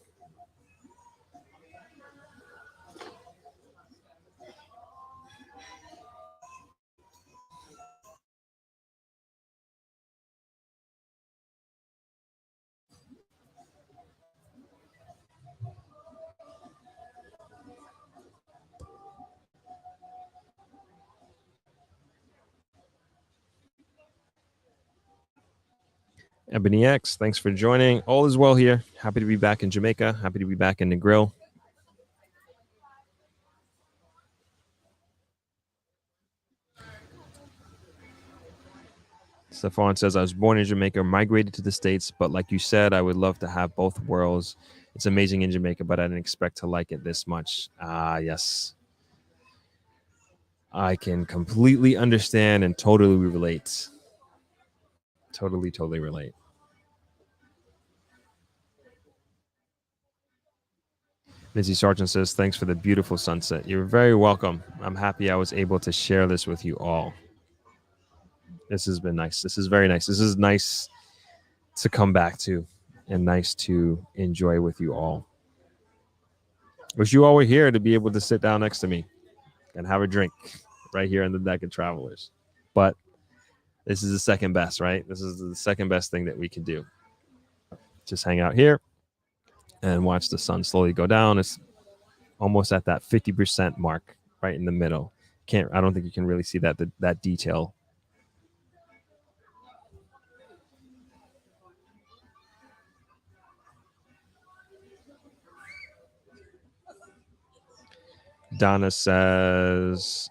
Ebony X, thanks for joining. All is well here. Happy to be back in Jamaica. Happy to be back in Negril. Stefan says, I was born in Jamaica, migrated to the States, but like you said, I would love to have both worlds. It's amazing in Jamaica, but I didn't expect to like it this much. Yes. I can completely understand and totally relate. Totally relate. Missy Sargent says, thanks for the beautiful sunset. You're very welcome. I'm happy I was able to share this with you all. This has been nice. This is very nice. This is nice to come back to and nice to enjoy with you all. Wish you all were here to be able to sit down next to me and have a drink right here on the deck of Travelers. But this is the second best, right? This is the second best thing that we can do. Just hang out here and watch the sun slowly go down. It's almost at that 50% mark right in the middle. I don't think you can really see that detail. Donna says,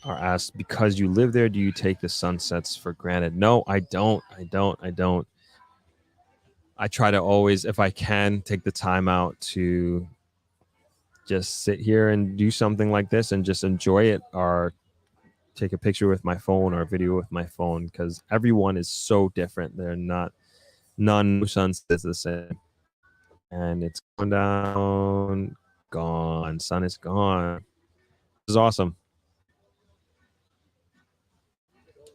or asked, because you live there, do you take the sunsets for granted? No, I don't. I try to always, if I can, take the time out to just sit here and do something like this and just enjoy it, or take a picture with my phone or a video with my phone, because everyone is so different. They're not, none sunset is the same. And it's going down, gone. Sun is gone. This is awesome.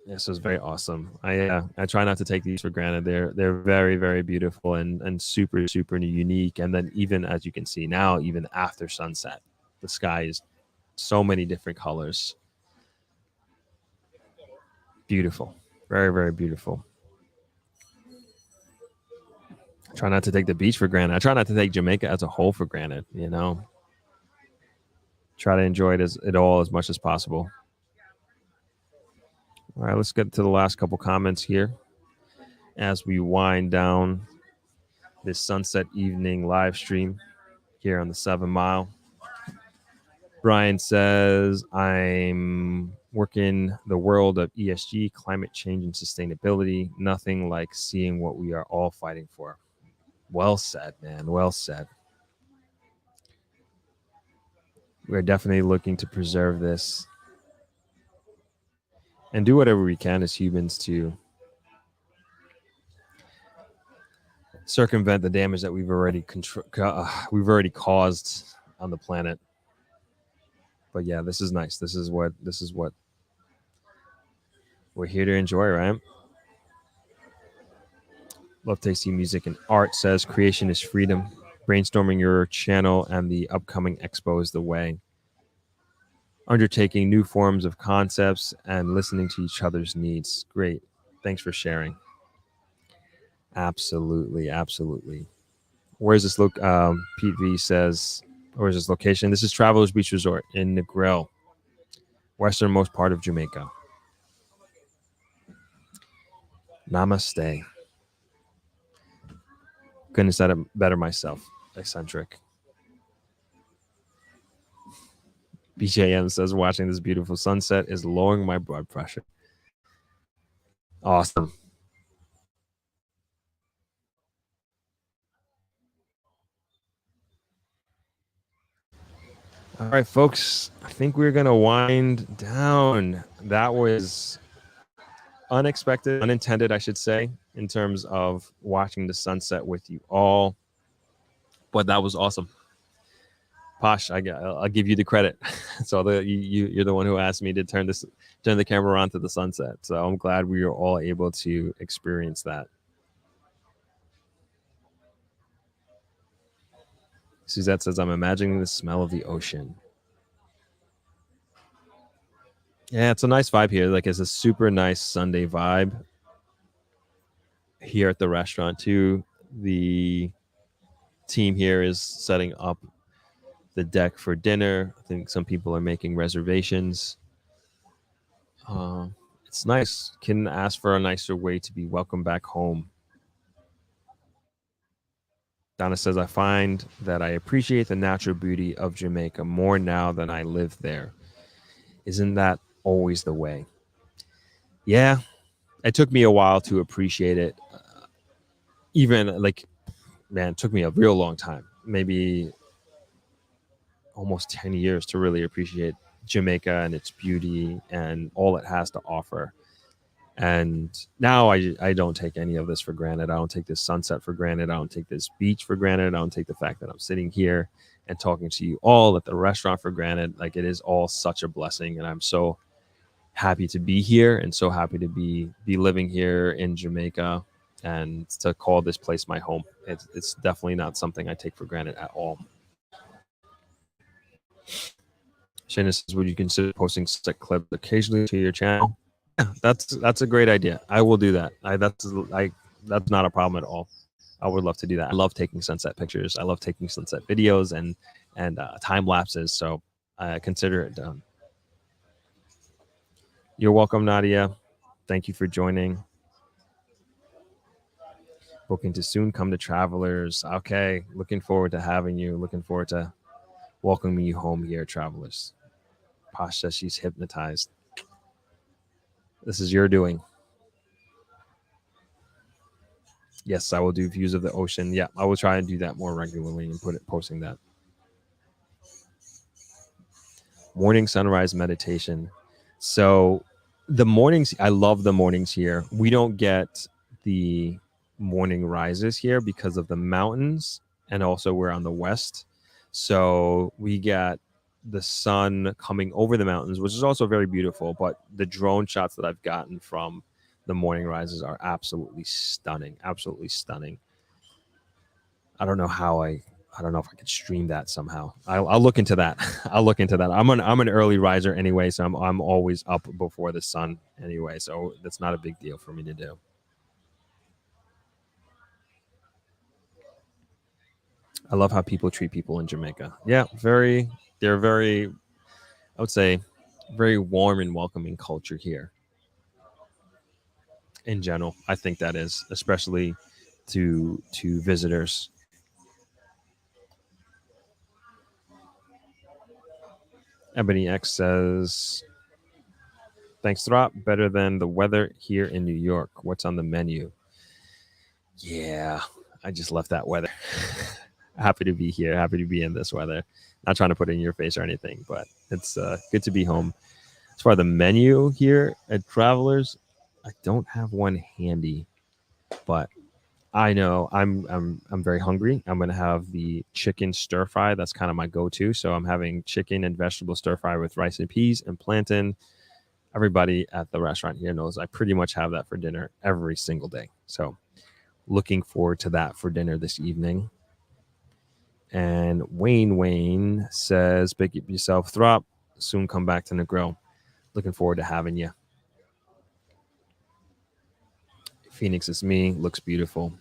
This was very awesome. I try not to take these for granted. They're very, very beautiful and super unique. And then even as you can see now, even after sunset, the sky is so many different colors. Beautiful, very, very beautiful. I try not to take the beach for granted. I try not to take Jamaica as a whole for granted. You know, try to enjoy it all as much as possible. All right, let's get to the last couple comments here as we wind down this sunset evening live stream here on the 7 Mile. Brian says, I'm working the world of ESG, climate change, and sustainability. Nothing like seeing what we are all fighting for. Well said, man. Well said. We're definitely looking to preserve this and do whatever we can as humans to circumvent the damage that we've already caused on the planet. But yeah, this is nice. This is what we're here to enjoy, right? Love tasty music and art says creation is freedom. Brainstorming your channel and the upcoming expo is the way. Undertaking new forms of concepts and listening to each other's needs. Great. Thanks for sharing. Absolutely. Absolutely. Where's this look? Pete V says, where's this location? This is Travelers Beach Resort in Negril, westernmost part of Jamaica. Namaste. Couldn't have said it better myself. Eccentric. BJM says, watching this beautiful sunset is lowering my blood pressure. Awesome. All right, folks, I think we're going to wind down. That was unexpected, unintended, I should say, in terms of watching the sunset with you all. But that was awesome. Posh, I'll give you the credit. So you're the one who asked me to turn the camera on to the sunset. So I'm glad we were all able to experience that. Suzette says, I'm imagining the smell of the ocean. Yeah, it's a nice vibe here. Like, it's a super nice Sunday vibe here at the restaurant too. The team here is setting up the deck for dinner. I think some people are making reservations. It's nice. Couldn't ask for a nicer way to be welcome back home. Donna says, I find that I appreciate the natural beauty of Jamaica more now than I live there. Isn't that always the way? Yeah, it took me a while to appreciate it. Even like, man, it took me a real long time, maybe almost 10 years to really appreciate Jamaica and its beauty and all it has to offer. And now I don't take any of this for granted. I don't take this sunset for granted. I don't take this beach for granted. I don't take the fact that I'm sitting here and talking to you all at the restaurant for granted. Like, it is all such a blessing. And I'm so happy to be here and so happy to be living here in Jamaica and to call this place my home. It's definitely not something I take for granted at all. Shana says, would you consider posting set clips occasionally to your channel? Yeah, that's a great idea. I will do that. That's not a problem at all. I would love to do that. I love taking sunset pictures. I love taking sunset videos and time lapses. So I consider it done. You're welcome, Nadia. Thank you for joining. Booking to soon come to Travelers. Okay, looking forward to having you. Looking forward to welcoming you home here, Travelers. Posh says she's hypnotized. This is your doing. Yes, I will do views of the ocean. Yeah, I will try and do that more regularly and posting that. Morning sunrise meditation. So the mornings, I love the mornings here. We don't get the morning rises here because of the mountains, and also we're on the west. So we get the sun coming over the mountains, which is also very beautiful. But the drone shots that I've gotten from the morning rises are absolutely stunning. Absolutely stunning. I don't know if I could stream that somehow. I'll look into that. I'll look into that. I'm an early riser anyway, so I'm always up before the sun anyway. So that's not a big deal for me to do. I love how people treat people in Jamaica. Yeah, they're very, I would say, very warm and welcoming culture here. in general. I think that is, especially to visitors. Ebony X says, thanks, Throp. Better than the weather here in New York. What's on the menu? Yeah, I just left that weather. Happy to be here. Happy to be in this weather. Not trying to put it in your face or anything, but it's good to be home. As far as the menu here at Travelers, I don't have one handy, but I know I'm very hungry. I'm gonna have the chicken stir fry. That's kind of my go-to. So I'm having chicken and vegetable stir fry with rice and peas and plantain. Everybody at the restaurant here knows I pretty much have that for dinner every single day. So looking forward to that for dinner this evening. And Wayne says, "Big up yourself, Throp. Soon come back to Negril. Looking forward to having you." Phoenix is me. Looks beautiful.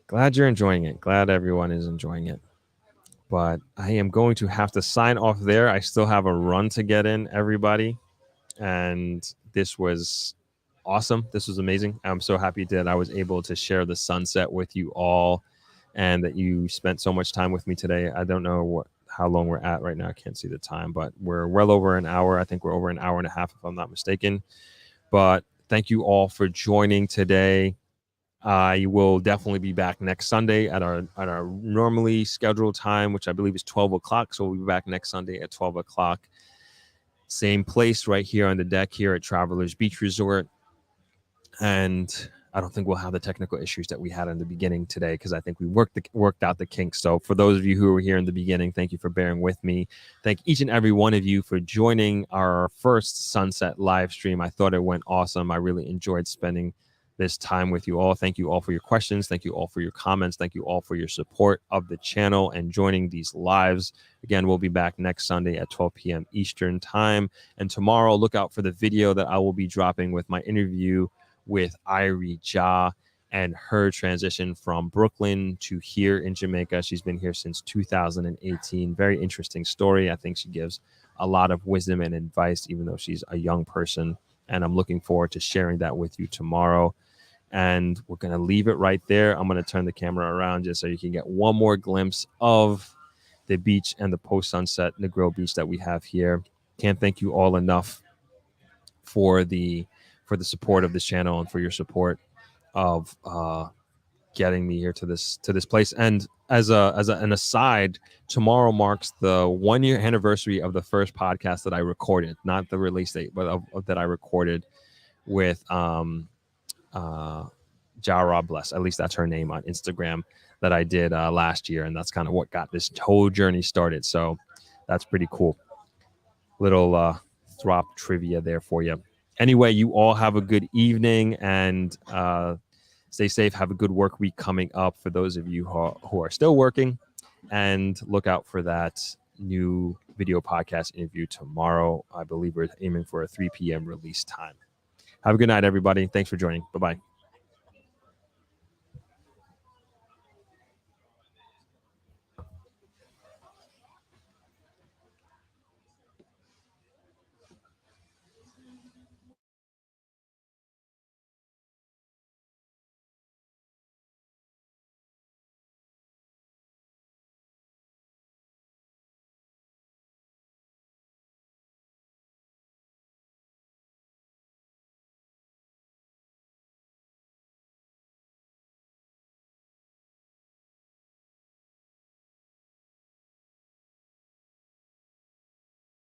Glad you're enjoying it. Glad everyone is enjoying it. But I am going to have to sign off there. I still have a run to get in, everybody. And this was awesome. This was amazing. I'm so happy that I was able to share the sunset with you all and that you spent so much time with me today. I don't know how long we're at right now. I can't see the time, but we're well over an hour. I think we're over an hour and a half, if I'm not mistaken. But thank you all for joining today. I will definitely be back next Sunday at our normally scheduled time, which I believe is 12 o'clock. So we'll be back next Sunday at 12 o'clock. Same place right here on the deck here at Travelers Beach Resort. And I don't think we'll have the technical issues that we had in the beginning today, because I think we worked out the kinks. So for those of you who were here in the beginning, thank you for bearing with me. Thank each and every one of you for joining our first sunset live stream. I thought it went awesome. I really enjoyed spending this time with you all. Thank you all for your questions. Thank you all for your comments. Thank you all for your support of the channel and joining these lives. Again, we'll be back next Sunday at 12 p.m. Eastern time. And tomorrow, look out for the video that I will be dropping with my interview with Irie JA and her transition from Brooklyn to here in Jamaica. She's been here since 2018. Very interesting story. I think she gives a lot of wisdom and advice, even though she's a young person. And I'm looking forward to sharing that with you tomorrow. And we're going to leave it right there. I'm going to turn the camera around just so you can get one more glimpse of the beach and the post-sunset Negril Beach that we have here. Can't thank you all enough for the support of this channel and for your support of getting me here to this place. And as an aside, tomorrow marks the 1 year anniversary of the first podcast that I recorded, not the release date, but that I recorded with Jara Bless. At least that's her name on Instagram, that I did last year, and that's kind of what got this whole journey started. So that's pretty cool. Little Throp trivia there for you. Anyway, you all have a good evening and stay safe. Have a good work week coming up for those of you who are still working, and look out for that new video podcast interview tomorrow. I believe we're aiming for a 3 p.m. release time. Have a good night, everybody. Thanks for joining. Bye-bye.